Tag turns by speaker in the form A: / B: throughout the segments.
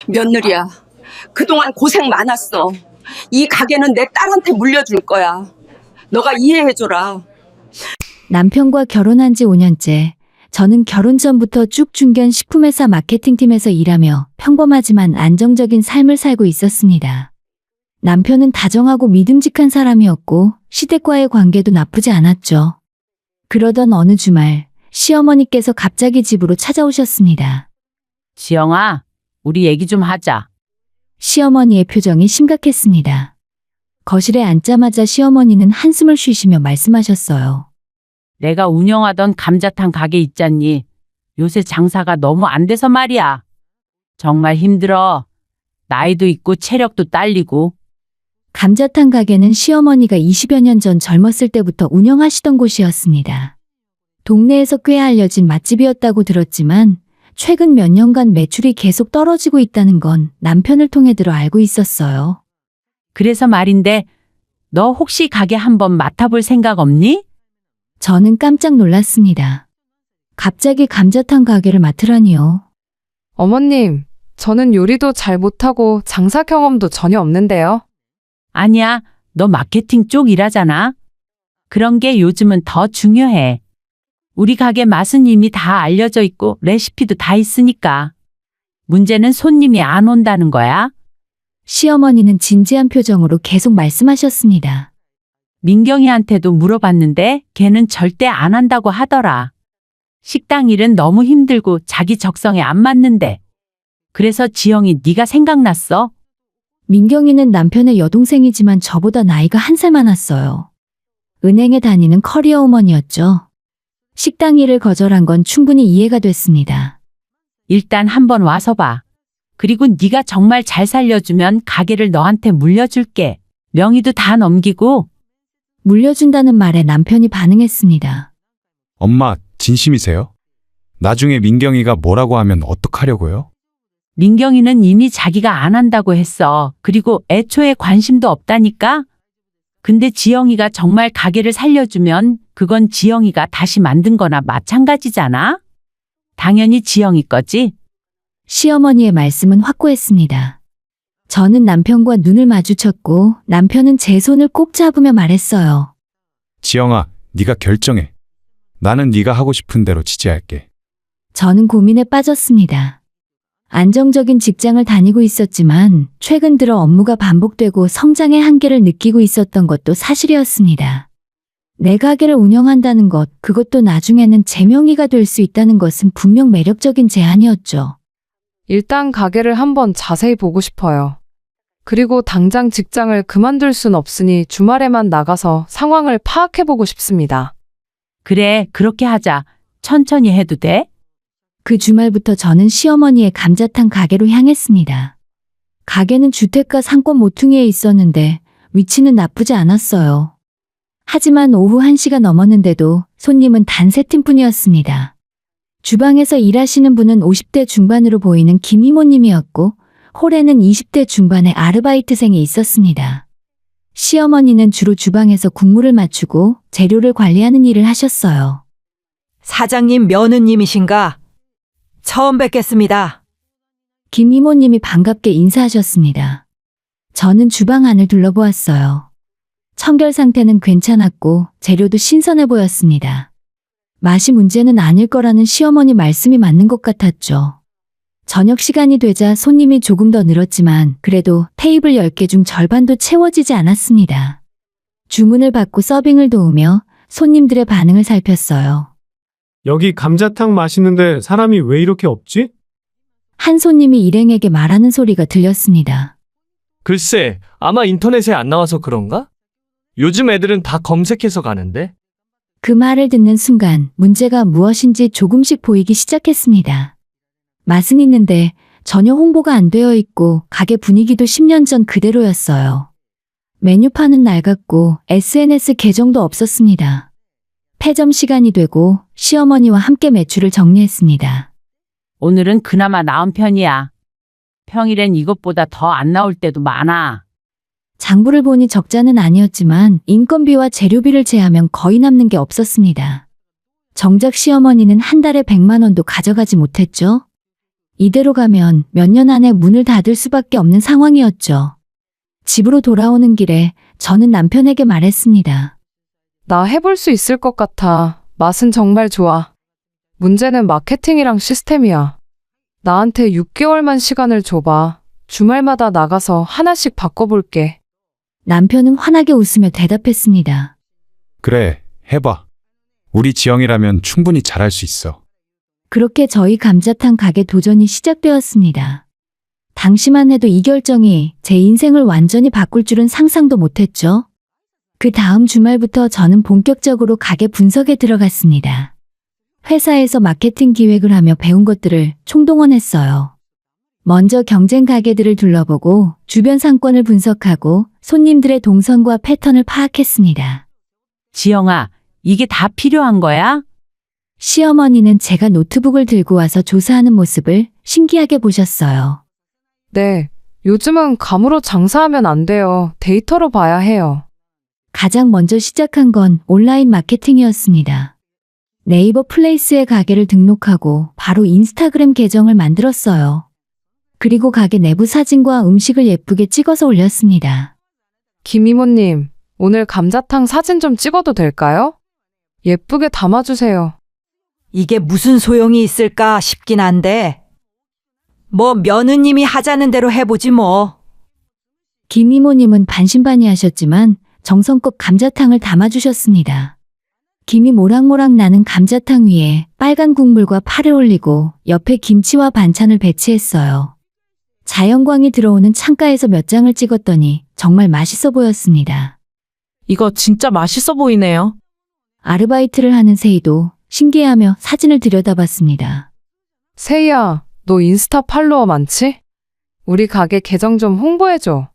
A: 며느리야, 그동안 고생 많았어. 이 가게는 내 딸한테 물려줄 거야. 너가 이해해줘라.
B: 남편과 결혼한 지 5년째. 저는 결혼 전부터 쭉 중견 식품회사 마케팅팀에서 일하며 평범하지만 안정적인 삶을 살고 있었습니다. 남편은 다정하고 믿음직한 사람이었고 시댁과의 관계도 나쁘지 않았죠. 그러던 어느 주말 시어머니께서 갑자기 집으로 찾아오셨습니다.
C: 지영아, 우리 얘기 좀 하자.
B: 시어머니의 표정이 심각했습니다. 거실에 앉자마자 시어머니는 한숨을 쉬시며 말씀하셨어요.
C: 내가 운영하던 감자탕 가게 있잖니. 요새 장사가 너무 안 돼서 말이야. 정말 힘들어. 나이도 있고 체력도 딸리고.
B: 감자탕 가게는 시어머니가 20여 년 전 젊었을 때부터 운영하시던 곳이었습니다. 동네에서 꽤 알려진 맛집이었다고 들었지만 최근 몇 년간 매출이 계속 떨어지고 있다는 건 남편을 통해 들어 알고 있었어요.
C: 그래서 말인데, 너 혹시 가게 한번 맡아볼 생각 없니?
B: 저는 깜짝 놀랐습니다. 갑자기 감자탕 가게를 맡으라니요.
D: 어머님, 저는 요리도 잘 못하고 장사 경험도 전혀 없는데요.
C: 아니야, 너 마케팅 쪽 일하잖아. 그런 게 요즘은 더 중요해. 우리 가게 맛은 이미 다 알려져 있고 레시피도 다 있으니까. 문제는 손님이 안 온다는 거야.
B: 시어머니는 진지한 표정으로 계속 말씀하셨습니다.
C: 민경이한테도 물어봤는데 걔는 절대 안 한다고 하더라. 식당 일은 너무 힘들고 자기 적성에 안 맞는데. 그래서 지영이 네가 생각났어?
B: 민경이는 남편의 여동생이지만 저보다 나이가 1살 많았어요. 은행에 다니는 커리어 우먼이었죠. 식당 일을 거절한 건 충분히 이해가 됐습니다.
C: 일단 한번 와서 봐. 그리고 네가 정말 잘 살려주면 가게를 너한테 물려줄게. 명의도 다 넘기고.
B: 물려준다는 말에 남편이 반응했습니다.
E: 엄마, 진심이세요? 나중에 민경이가 뭐라고 하면 어떡하려고요?
C: 민경이는 이미 자기가 안 한다고 했어. 그리고 애초에 관심도 없다니까? 근데 지영이가 정말 가게를 살려주면 그건 지영이가 다시 만든 거나 마찬가지잖아? 당연히 지영이 거지?
B: 시어머니의 말씀은 확고했습니다. 저는 남편과 눈을 마주쳤고 남편은 제 손을 꼭 잡으며 말했어요.
E: 지영아, 네가 결정해. 나는 네가 하고 싶은 대로 지지할게.
B: 저는 고민에 빠졌습니다. 안정적인 직장을 다니고 있었지만 최근 들어 업무가 반복되고 성장의 한계를 느끼고 있었던 것도 사실이었습니다. 내 가게를 운영한다는 것, 그것도 나중에는 제 명의가 될 수 있다는 것은 분명 매력적인 제안이었죠.
D: 일단 가게를 한번 자세히 보고 싶어요. 그리고 당장 직장을 그만둘 순 없으니 주말에만 나가서 상황을 파악해보고 싶습니다.
C: 그래, 그렇게 하자. 천천히 해도 돼?
B: 그 주말부터 저는 시어머니의 감자탕 가게로 향했습니다. 가게는 주택가 상권 모퉁이에 있었는데 위치는 나쁘지 않았어요. 하지만 오후 1시가 넘었는데도 손님은 단 3팀뿐이었습니다. 주방에서 일하시는 분은 50대 중반으로 보이는 김 이모님이었고 홀에는 20대 중반의 아르바이트생이 있었습니다. 시어머니는 주로 주방에서 국물을 맞추고 재료를 관리하는 일을 하셨어요.
F: 사장님 며느님이신가? 처음 뵙겠습니다.
B: 김 이모님이 반갑게 인사하셨습니다. 저는 주방 안을 둘러보았어요. 청결 상태는 괜찮았고 재료도 신선해 보였습니다. 맛이 문제는 아닐 거라는 시어머니 말씀이 맞는 것 같았죠. 저녁 시간이 되자 손님이 조금 더 늘었지만 그래도 테이블 10개 중 절반도 채워지지 않았습니다. 주문을 받고 서빙을 도우며 손님들의 반응을 살폈어요.
G: 여기 감자탕 맛있는데 사람이 왜 이렇게 없지?
B: 한 손님이 일행에게 말하는 소리가 들렸습니다.
H: 글쎄, 아마 인터넷에 안 나와서 그런가? 요즘 애들은 다 검색해서 가는데.
B: 그 말을 듣는 순간 문제가 무엇인지 조금씩 보이기 시작했습니다. 맛은 있는데 전혀 홍보가 안 되어 있고 가게 분위기도 10년 전 그대로였어요. 메뉴판은 낡았고 SNS 계정도 없었습니다. 폐점 시간이 되고 시어머니와 함께 매출을 정리했습니다.
C: 오늘은 그나마 나은 편이야. 평일엔 이것보다 더 안 나올 때도 많아.
B: 장부를 보니 적자는 아니었지만 인건비와 재료비를 제하면 거의 남는 게 없었습니다. 정작 시어머니는 한 달에 100만 원도 가져가지 못했죠. 이대로 가면 몇 년 안에 문을 닫을 수밖에 없는 상황이었죠. 집으로 돌아오는 길에 저는 남편에게 말했습니다.
D: 나 해볼 수 있을 것 같아. 맛은 정말 좋아. 문제는 마케팅이랑 시스템이야. 나한테 6개월만 시간을 줘봐. 주말마다 나가서 하나씩 바꿔볼게.
B: 남편은 환하게 웃으며 대답했습니다.
E: 그래, 해봐. 우리 지영이라면 충분히 잘할 수 있어.
B: 그렇게 저희 감자탕 가게 도전이 시작되었습니다. 당시만 해도 이 결정이 제 인생을 완전히 바꿀 줄은 상상도 못했죠. 그 다음 주말부터 저는 본격적으로 가게 분석에 들어갔습니다. 회사에서 마케팅 기획을 하며 배운 것들을 총동원했어요. 먼저 경쟁 가게들을 둘러보고 주변 상권을 분석하고 손님들의 동선과 패턴을 파악했습니다.
C: 지영아, 이게 다 필요한 거야?
B: 시어머니는 제가 노트북을 들고 와서 조사하는 모습을 신기하게 보셨어요.
D: 네. 요즘은 감으로 장사하면 안 돼요. 데이터로 봐야 해요.
B: 가장 먼저 시작한 건 온라인 마케팅이었습니다. 네이버 플레이스에 가게를 등록하고 바로 인스타그램 계정을 만들었어요. 그리고 가게 내부 사진과 음식을 예쁘게 찍어서 올렸습니다.
D: 김 이모님, 오늘 감자탕 사진 좀 찍어도 될까요? 예쁘게 담아주세요.
F: 이게 무슨 소용이 있을까 싶긴 한데. 뭐 며느님이 하자는 대로 해보지 뭐.
B: 김 이모님은 반신반의하셨지만 정성껏 감자탕을 담아주셨습니다. 김이 모락모락 나는 감자탕 위에 빨간 국물과 파를 올리고 옆에 김치와 반찬을 배치했어요. 자연광이 들어오는 창가에서 몇 장을 찍었더니 정말 맛있어 보였습니다.
I: 이거 진짜 맛있어 보이네요.
B: 아르바이트를 하는 세이도 신기해하며 사진을 들여다봤습니다.
D: 세희야, 너 인스타 팔로워 많지? 우리 가게 계정 좀 홍보해줘.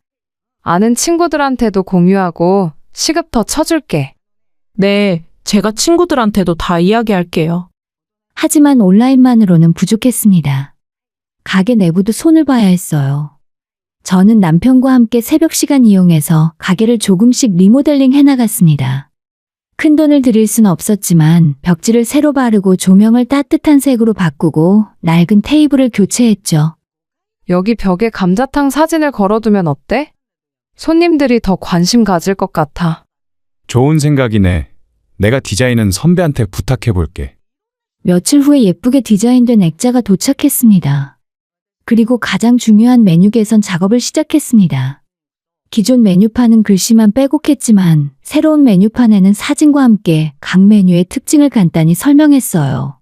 D: 아는 친구들한테도 공유하고 시급 더 쳐줄게.
I: 네, 제가 친구들한테도 다 이야기할게요.
B: 하지만 온라인만으로는 부족했습니다. 가게 내부도 손을 봐야 했어요. 저는 남편과 함께 새벽 시간 이용해서 가게를 조금씩 리모델링 해나갔습니다. 큰 돈을 들일 순 없었지만 벽지를 새로 바르고 조명을 따뜻한 색으로 바꾸고 낡은 테이블을 교체했죠.
D: 여기 벽에 감자탕 사진을 걸어두면 어때? 손님들이 더 관심 가질 것 같아.
E: 좋은 생각이네. 내가 디자인은 선배한테 부탁해 볼게.
B: 며칠 후에 예쁘게 디자인된 액자가 도착했습니다. 그리고 가장 중요한 메뉴 개선 작업을 시작했습니다. 기존 메뉴판은 글씨만 빼곡했지만 새로운 메뉴판에는 사진과 함께 각 메뉴의 특징을 간단히 설명했어요.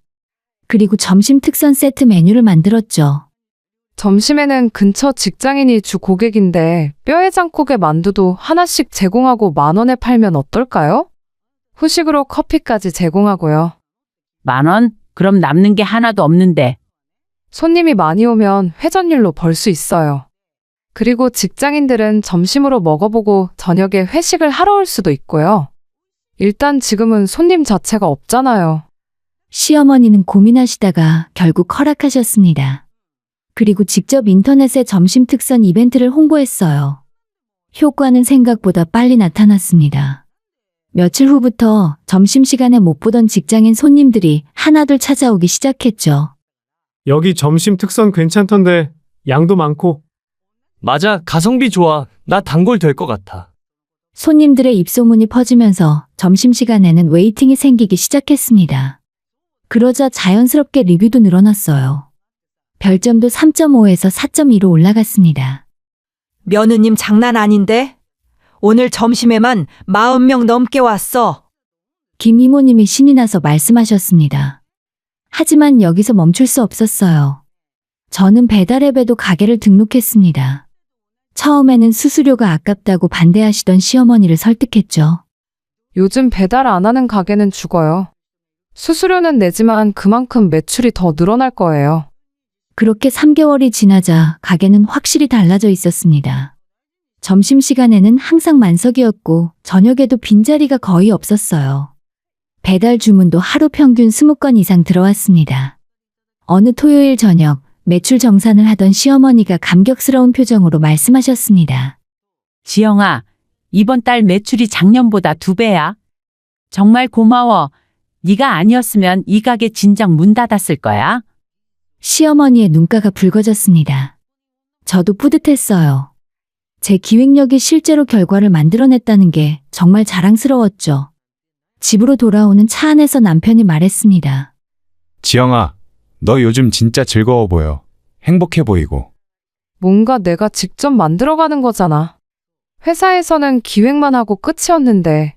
B: 그리고 점심 특선 세트 메뉴를 만들었죠.
D: 점심에는 근처 직장인이 주 고객인데 뼈해장국에 만두도 하나씩 제공하고 10,000원에 팔면 어떨까요? 후식으로 커피까지 제공하고요.
C: 10,000원? 그럼 남는 게 하나도 없는데.
D: 손님이 많이 오면 회전율로 벌 수 있어요. 그리고 직장인들은 점심으로 먹어보고 저녁에 회식을 하러 올 수도 있고요. 일단 지금은 손님 자체가 없잖아요.
B: 시어머니는 고민하시다가 결국 허락하셨습니다. 그리고 직접 인터넷에 점심 특선 이벤트를 홍보했어요. 효과는 생각보다 빨리 나타났습니다. 며칠 후부터 점심시간에 못 보던 직장인 손님들이 하나둘 찾아오기 시작했죠.
G: 여기 점심 특선 괜찮던데 양도 많고.
H: 맞아, 가성비 좋아. 나 단골 될 것 같아.
B: 손님들의 입소문이 퍼지면서 점심시간에는 웨이팅이 생기기 시작했습니다. 그러자 자연스럽게 리뷰도 늘어났어요. 별점도 3.5에서 4.2로 올라갔습니다.
F: 며느님 장난 아닌데? 오늘 점심에만 40명 넘게 왔어.
B: 김 이모님이 신이 나서 말씀하셨습니다. 하지만 여기서 멈출 수 없었어요. 저는 배달앱에도 가게를 등록했습니다. 처음에는 수수료가 아깝다고 반대하시던 시어머니를 설득했죠.
D: 요즘 배달 안 하는 가게는 죽어요. 수수료는 내지만 그만큼 매출이 더 늘어날 거예요.
B: 그렇게 3개월이 지나자 가게는 확실히 달라져 있었습니다. 점심시간에는 항상 만석이었고 저녁에도 빈자리가 거의 없었어요. 배달 주문도 하루 평균 20건 이상 들어왔습니다. 어느 토요일 저녁 매출 정산을 하던 시어머니가 감격스러운 표정으로 말씀하셨습니다.
C: 지영아, 이번 달 매출이 작년보다 2배야. 정말 고마워. 네가 아니었으면 이 가게 진작 문 닫았을 거야.
B: 시어머니의 눈가가 붉어졌습니다. 저도 뿌듯했어요. 제 기획력이 실제로 결과를 만들어냈다는 게 정말 자랑스러웠죠. 집으로 돌아오는 차 안에서 남편이 말했습니다.
E: 지영아, 너 요즘 진짜 즐거워 보여. 행복해 보이고.
D: 뭔가 내가 직접 만들어가는 거잖아. 회사에서는 기획만 하고 끝이었는데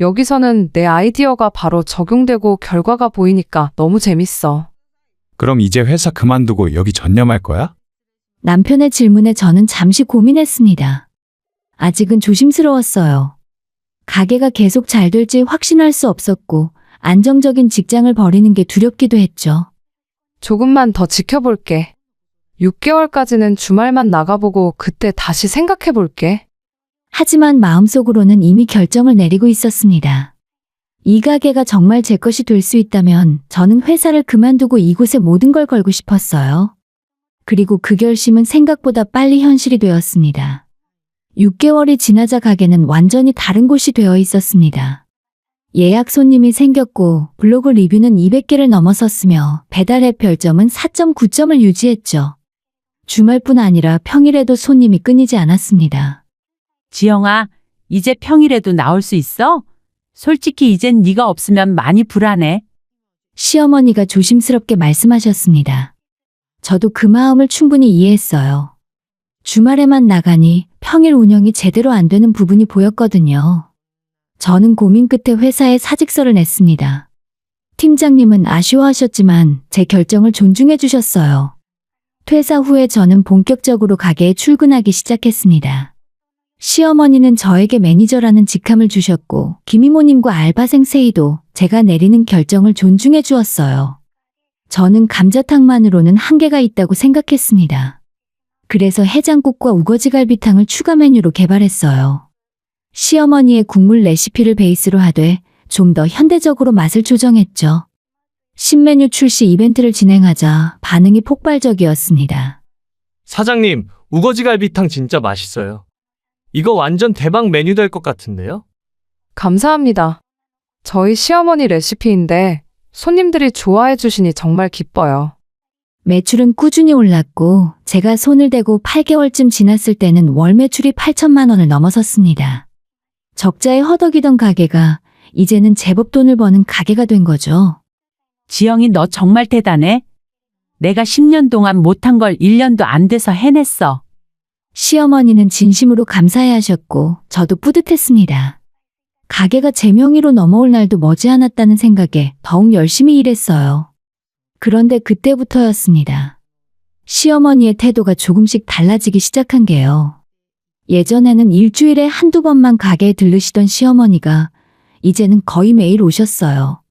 D: 여기서는 내 아이디어가 바로 적용되고 결과가 보이니까 너무 재밌어.
E: 그럼 이제 회사 그만두고 여기 전념할 거야?
B: 남편의 질문에 저는 잠시 고민했습니다. 아직은 조심스러웠어요. 가게가 계속 잘 될지 확신할 수 없었고 안정적인 직장을 버리는 게 두렵기도 했죠.
D: 조금만 더 지켜볼게. 6개월까지는 주말만 나가보고 그때 다시 생각해볼게.
B: 하지만 마음속으로는 이미 결정을 내리고 있었습니다. 이 가게가 정말 제 것이 될 수 있다면 저는 회사를 그만두고 이곳에 모든 걸 걸고 싶었어요. 그리고 그 결심은 생각보다 빨리 현실이 되었습니다. 6개월이 지나자 가게는 완전히 다른 곳이 되어 있었습니다. 예약 손님이 생겼고 블로그 리뷰는 200개를 넘어섰으며 배달 앱 별점은 4.9점을 유지했죠. 주말뿐 아니라 평일에도 손님이 끊이지 않았습니다.
C: 지영아, 이제 평일에도 나올 수 있어? 솔직히 이젠 네가 없으면 많이 불안해.
B: 시어머니가 조심스럽게 말씀하셨습니다. 저도 그 마음을 충분히 이해했어요. 주말에만 나가니 평일 운영이 제대로 안 되는 부분이 보였거든요. 저는 고민 끝에 회사에 사직서를 냈습니다. 팀장님은 아쉬워하셨지만 제 결정을 존중해 주셨어요. 퇴사 후에 저는 본격적으로 가게에 출근하기 시작했습니다. 시어머니는 저에게 매니저라는 직함을 주셨고 김이모님과 알바생 세희도 제가 내리는 결정을 존중해 주었어요. 저는 감자탕만으로는 한계가 있다고 생각했습니다. 그래서 해장국과 우거지갈비탕을 추가 메뉴로 개발했어요. 시어머니의 국물 레시피를 베이스로 하되 좀 더 현대적으로 맛을 조정했죠. 신메뉴 출시 이벤트를 진행하자 반응이 폭발적이었습니다.
H: 사장님, 우거지갈비탕 진짜 맛있어요. 이거 완전 대박 메뉴 될 것 같은데요?
D: 감사합니다. 저희 시어머니 레시피인데 손님들이 좋아해 주시니 정말 기뻐요.
B: 매출은 꾸준히 올랐고 제가 손을 대고 8개월쯤 지났을 때는 월 매출이 8천만 원을 넘어섰습니다. 적자에 허덕이던 가게가 이제는 제법 돈을 버는 가게가 된 거죠.
C: 지영이 너 정말 대단해. 내가 10년 동안 못한 걸 1년도 안 돼서 해냈어.
B: 시어머니는 진심으로 감사해하셨고 저도 뿌듯했습니다. 가게가 제 명의로 넘어올 날도 머지않았다는 생각에 더욱 열심히 일했어요. 그런데 그때부터였습니다. 시어머니의 태도가 조금씩 달라지기 시작한 게요. 예전에는 일주일에 한두 번만 가게에 들르시던 시어머니가 이제는 거의 매일 오셨어요.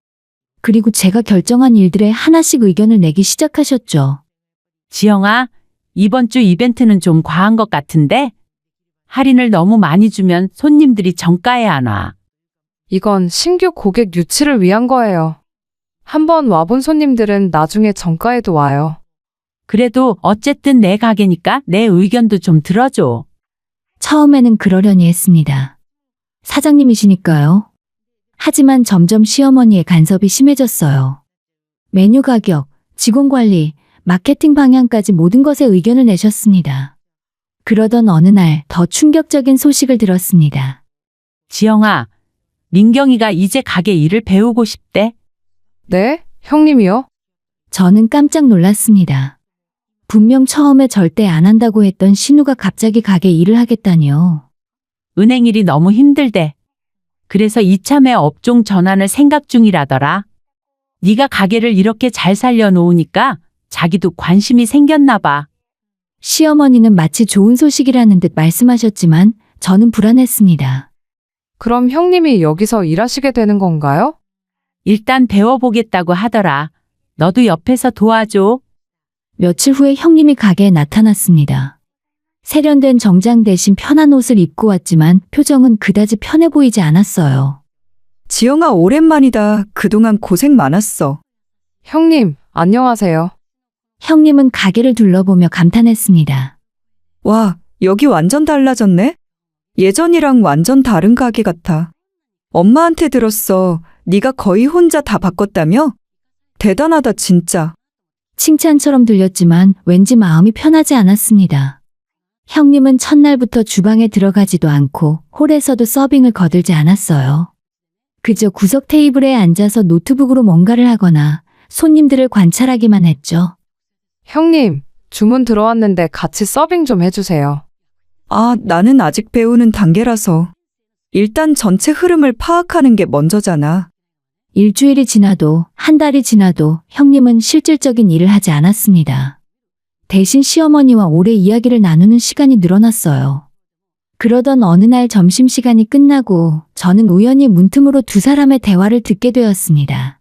B: 그리고 제가 결정한 일들에 하나씩 의견을 내기 시작하셨죠.
C: 지영아, 이번 주 이벤트는 좀 과한 것 같은데? 할인을 너무 많이 주면 손님들이 정가에 안 와.
D: 이건 신규 고객 유치를 위한 거예요. 한번 와본 손님들은 나중에 정가에도 와요.
C: 그래도 어쨌든 내 가게니까 내 의견도 좀 들어줘.
B: 처음에는 그러려니 했습니다. 사장님이시니까요. 하지만 점점 시어머니의 간섭이 심해졌어요. 메뉴 가격, 직원 관리, 마케팅 방향까지 모든 것에 의견을 내셨습니다. 그러던 어느 날 더 충격적인 소식을 들었습니다.
C: 지영아, 민경이가 이제 가게 일을 배우고 싶대.
D: 네? 형님이요?
B: 저는 깜짝 놀랐습니다. 분명 처음에 절대 안 한다고 했던 신우가 갑자기 가게 일을 하겠다니요.
C: 은행 일이 너무 힘들대. 그래서 이참에 업종 전환을 생각 중이라더라. 네가 가게를 이렇게 잘 살려놓으니까 자기도 관심이 생겼나 봐.
B: 시어머니는 마치 좋은 소식이라는 듯 말씀하셨지만 저는 불안했습니다.
D: 그럼 형님이 여기서 일하시게 되는 건가요?
C: 일단 배워보겠다고 하더라. 너도 옆에서 도와줘.
B: 며칠 후에 형님이 가게에 나타났습니다. 세련된 정장 대신 편한 옷을 입고 왔지만 표정은 그다지 편해 보이지 않았어요.
J: 지영아, 오랜만이다. 그동안 고생 많았어.
D: 형님, 안녕하세요.
B: 형님은 가게를 둘러보며 감탄했습니다.
J: 와, 여기 완전 달라졌네? 예전이랑 완전 다른 가게 같아. 엄마한테 들었어. 네가 거의 혼자 다 바꿨다며? 대단하다, 진짜.
B: 칭찬처럼 들렸지만 왠지 마음이 편하지 않았습니다. 형님은 첫날부터 주방에 들어가지도 않고 홀에서도 서빙을 거들지 않았어요. 그저 구석 테이블에 앉아서 노트북으로 뭔가를 하거나 손님들을 관찰하기만 했죠.
D: 형님, 주문 들어왔는데 같이 서빙 좀 해주세요.
J: 아, 나는 아직 배우는 단계라서. 일단 전체 흐름을 파악하는 게 먼저잖아.
B: 일주일이 지나도 한 달이 지나도 형님은 실질적인 일을 하지 않았습니다. 대신 시어머니와 오래 이야기를 나누는 시간이 늘어났어요. 그러던 어느 날 점심시간이 끝나고 저는 우연히 문틈으로 두 사람의 대화를 듣게 되었습니다.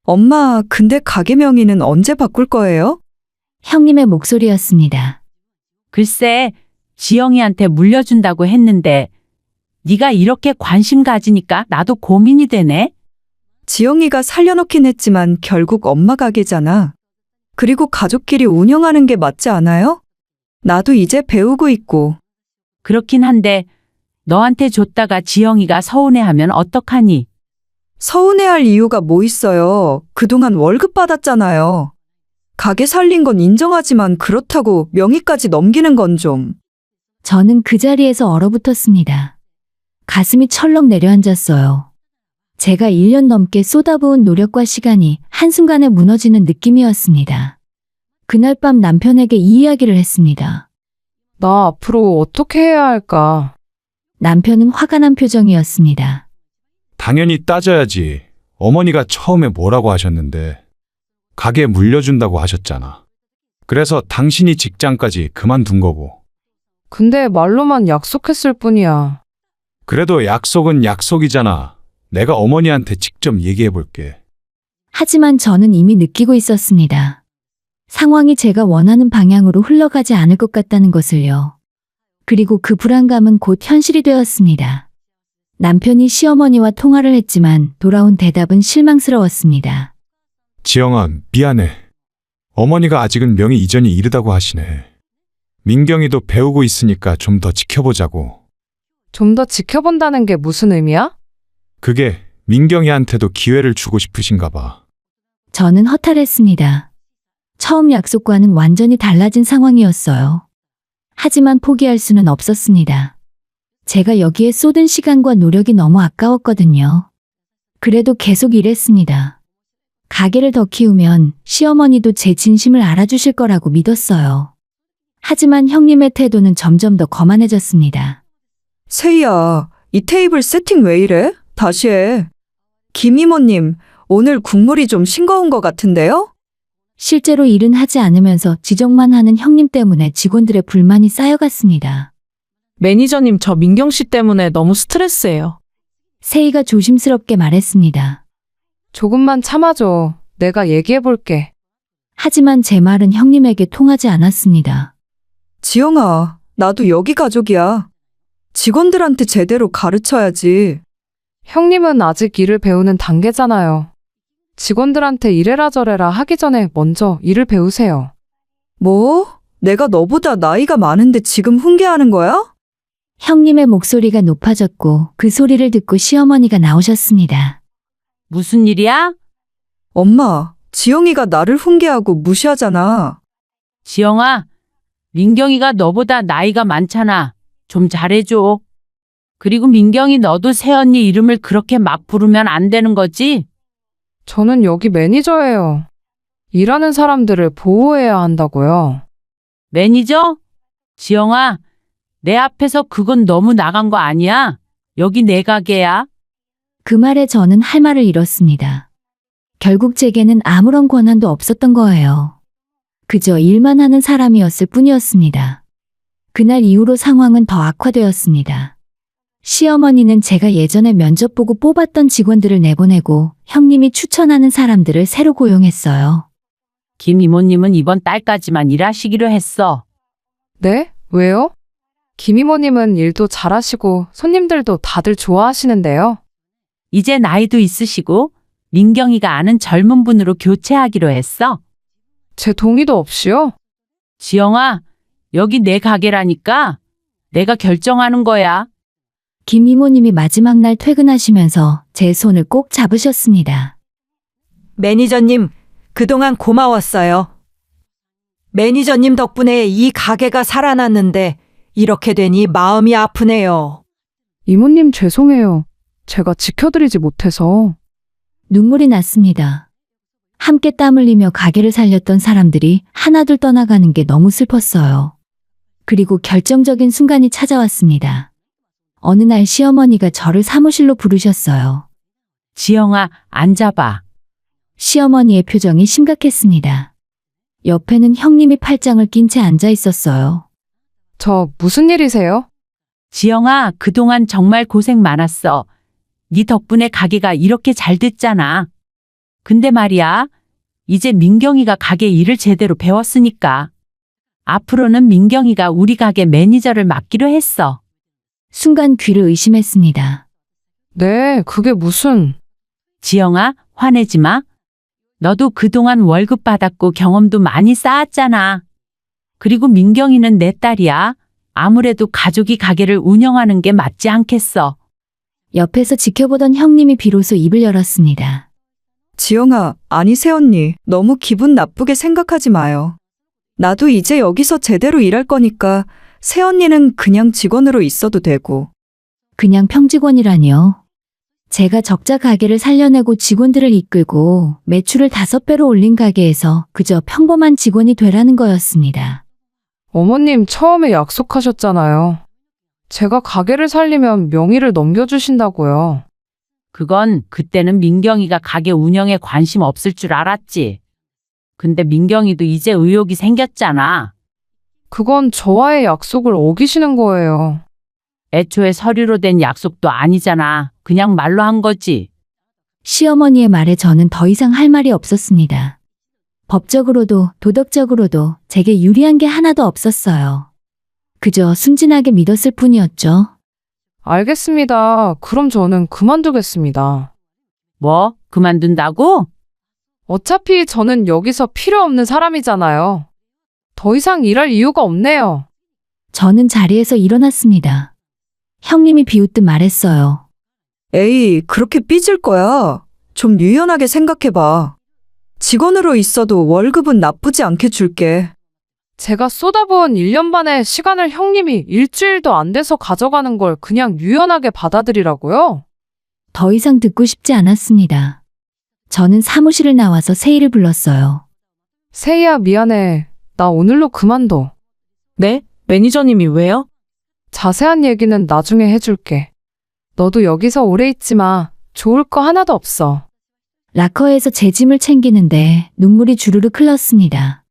J: 엄마, 근데 가게 명의는 언제 바꿀 거예요?
B: 형님의 목소리였습니다.
C: 글쎄, 지영이한테 물려준다고 했는데 네가 이렇게 관심 가지니까 나도 고민이 되네.
J: 지영이가 살려놓긴 했지만 결국 엄마 가게잖아. 그리고 가족끼리 운영하는 게 맞지 않아요? 나도 이제 배우고 있고.
C: 그렇긴 한데 너한테 줬다가 지영이가 서운해하면 어떡하니?
J: 서운해할 이유가 뭐 있어요. 그동안 월급 받았잖아요. 가게 살린 건 인정하지만 그렇다고 명의까지 넘기는 건 좀.
B: 저는 그 자리에서 얼어붙었습니다. 가슴이 철렁 내려앉았어요. 제가 1년 넘게 쏟아부은 노력과 시간이 한순간에 무너지는 느낌이었습니다. 그날 밤 남편에게 이 이야기를 했습니다.
D: 나 앞으로 어떻게 해야 할까?
B: 남편은 화가 난 표정이었습니다.
E: 당연히 따져야지. 어머니가 처음에 뭐라고 하셨는데 가게 물려준다고 하셨잖아. 그래서 당신이 직장까지 그만둔 거고.
D: 근데 말로만 약속했을 뿐이야.
E: 그래도 약속은 약속이잖아. 내가 어머니한테 직접 얘기해 볼게.
B: 하지만 저는 이미 느끼고 있었습니다. 상황이 제가 원하는 방향으로 흘러가지 않을 것 같다는 것을요. 그리고 그 불안감은 곧 현실이 되었습니다. 남편이 시어머니와 통화를 했지만 돌아온 대답은 실망스러웠습니다.
E: 지영아, 미안해. 어머니가 아직은 명의 이전이 이르다고 하시네. 민경이도 배우고 있으니까 좀 더 지켜보자고.
D: 좀 더 지켜본다는 게 무슨 의미야?
E: 그게 민경이한테도 기회를 주고 싶으신가 봐.
B: 저는 허탈했습니다. 처음 약속과는 완전히 달라진 상황이었어요. 하지만 포기할 수는 없었습니다. 제가 여기에 쏟은 시간과 노력이 너무 아까웠거든요. 그래도 계속 일했습니다. 가게를 더 키우면 시어머니도 제 진심을 알아주실 거라고 믿었어요. 하지만 형님의 태도는 점점 더 거만해졌습니다.
J: 세희야, 이 테이블 세팅 왜 이래? 다시 해. 김 이모님, 오늘 국물이 좀 싱거운 것 같은데요?
B: 실제로 일은 하지 않으면서 지적만 하는 형님 때문에 직원들의 불만이 쌓여갔습니다.
I: 매니저님, 저 민경 씨 때문에 너무 스트레스예요.
B: 세희가 조심스럽게 말했습니다.
D: 조금만 참아줘. 내가 얘기해 볼게.
B: 하지만 제 말은 형님에게 통하지 않았습니다.
J: 지영아, 나도 여기 가족이야. 직원들한테 제대로 가르쳐야지.
D: 형님은 아직 일을 배우는 단계잖아요. 직원들한테 이래라 저래라 하기 전에 먼저 일을 배우세요.
J: 뭐? 내가 너보다 나이가 많은데 지금 훈계하는 거야?
B: 형님의 목소리가 높아졌고 그 소리를 듣고 시어머니가 나오셨습니다.
C: 무슨 일이야?
J: 엄마, 지영이가 나를 훈계하고 무시하잖아.
C: 지영아, 민경이가 너보다 나이가 많잖아. 좀 잘해줘. 그리고 민경이 너도 새언니 이름을 그렇게 막 부르면 안 되는 거지?
D: 저는 여기 매니저예요. 일하는 사람들을 보호해야 한다고요.
C: 매니저? 지영아, 내 앞에서 그건 너무 나간 거 아니야? 여기 내 가게야.
B: 그 말에 저는 할 말을 잃었습니다. 결국 제게는 아무런 권한도 없었던 거예요. 그저 일만 하는 사람이었을 뿐이었습니다. 그날 이후로 상황은 더 악화되었습니다. 시어머니는 제가 예전에 면접 보고 뽑았던 직원들을 내보내고 형님이 추천하는 사람들을 새로 고용했어요.
C: 김 이모님은 이번 달까지만 일하시기로 했어.
D: 네? 왜요? 김 이모님은 일도 잘하시고 손님들도 다들 좋아하시는데요.
C: 이제 나이도 있으시고 민경이가 아는 젊은 분으로 교체하기로 했어.
D: 제 동의도 없이요?
C: 지영아, 여기 내 가게라니까 내가 결정하는 거야.
B: 김 이모님이 마지막 날 퇴근하시면서 제 손을 꼭 잡으셨습니다.
F: 매니저님, 그동안 고마웠어요. 매니저님 덕분에 이 가게가 살아났는데 이렇게 되니 마음이 아프네요.
D: 이모님 죄송해요. 제가 지켜드리지 못해서.
B: 눈물이 났습니다. 함께 땀 흘리며 가게를 살렸던 사람들이 하나둘 떠나가는 게 너무 슬펐어요. 그리고 결정적인 순간이 찾아왔습니다. 어느 날 시어머니가 저를 사무실로 부르셨어요.
C: 지영아, 앉아봐.
B: 시어머니의 표정이 심각했습니다. 옆에는 형님이 팔짱을 낀 채 앉아 있었어요.
D: 저 무슨 일이세요?
C: 지영아, 그동안 정말 고생 많았어. 네 덕분에 가게가 이렇게 잘 됐잖아. 근데 말이야, 이제 민경이가 가게 일을 제대로 배웠으니까 앞으로는 민경이가 우리 가게 매니저를 맡기로 했어.
B: 순간 귀를 의심했습니다.
D: 네, 그게 무슨...
C: 지영아, 화내지 마. 너도 그동안 월급 받았고 경험도 많이 쌓았잖아. 그리고 민경이는 내 딸이야. 아무래도 가족이 가게를 운영하는 게 맞지 않겠어.
B: 옆에서 지켜보던 형님이 비로소 입을 열었습니다.
J: 지영아, 아니 새언니, 너무 기분 나쁘게 생각하지 마요. 나도 이제 여기서 제대로 일할 거니까 새언니는 그냥 직원으로 있어도 되고.
B: 그냥 평직원이라니요. 제가 적자 가게를 살려내고 직원들을 이끌고 매출을 5배로 올린 가게에서 그저 평범한 직원이 되라는 거였습니다.
D: 어머님 처음에 약속하셨잖아요. 제가 가게를 살리면 명의를 넘겨주신다고요.
C: 그건 그때는 민경이가 가게 운영에 관심 없을 줄 알았지. 근데 민경이도 이제 의욕이 생겼잖아.
D: 그건 저와의 약속을 어기시는 거예요.
C: 애초에 서류로 된 약속도 아니잖아. 그냥 말로 한 거지.
B: 시어머니의 말에 저는 더 이상 할 말이 없었습니다. 법적으로도 도덕적으로도 제게 유리한 게 하나도 없었어요. 그저 순진하게 믿었을 뿐이었죠.
D: 알겠습니다. 그럼 저는 그만두겠습니다.
C: 뭐? 그만둔다고?
D: 어차피 저는 여기서 필요 없는 사람이잖아요. 더 이상 일할 이유가 없네요.
B: 저는 자리에서 일어났습니다. 형님이 비웃듯 말했어요.
J: 에이, 그렇게 삐질 거야. 좀 유연하게 생각해봐. 직원으로 있어도 월급은 나쁘지 않게 줄게.
D: 제가 쏟아부은 1년 반의 시간을 형님이 일주일도 안 돼서 가져가는 걸 그냥 유연하게 받아들이라고요?
B: 더 이상 듣고 싶지 않았습니다. 저는 사무실을 나와서 세희를 불렀어요.
D: 세희야, 미안해. 나 오늘로 그만둬.
I: 네? 매니저님이 왜요?
D: 자세한 얘기는 나중에 해줄게. 너도 여기서 오래 있지 마. 좋을 거 하나도 없어.
B: 라커에서 제 짐을 챙기는데 눈물이 주르륵 흘렀습니다.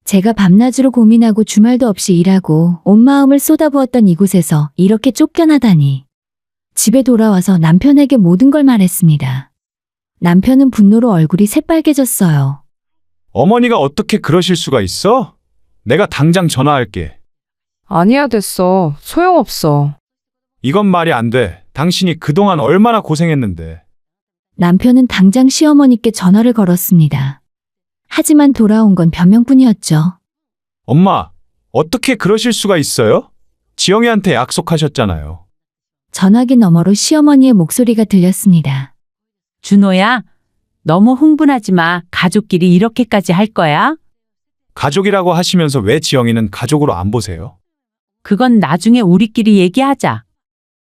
B: 제가 밤낮으로 고민하고 주말도 없이 일하고 온 마음을 쏟아부었던 이곳에서 이렇게 쫓겨나다니. 집에 돌아와서 남편에게 모든 걸 말했습니다. 남편은 분노로 얼굴이 새빨개졌어요.
E: 어머니가 어떻게 그러실 수가 있어? 내가 당장 전화할게.
D: 아니야, 됐어. 소용없어.
E: 이건 말이 안 돼. 당신이 그동안 얼마나 고생했는데.
B: 남편은 당장 시어머니께 전화를 걸었습니다. 하지만 돌아온 건 변명뿐이었죠.
E: 엄마, 어떻게 그러실 수가 있어요? 지영이한테 약속하셨잖아요.
B: 전화기 너머로 시어머니의 목소리가 들렸습니다.
C: 준호야, 너무 흥분하지 마. 가족끼리 이렇게까지 할 거야?
E: 가족이라고 하시면서 왜 지영이는 가족으로 안 보세요?
C: 그건 나중에 우리끼리 얘기하자.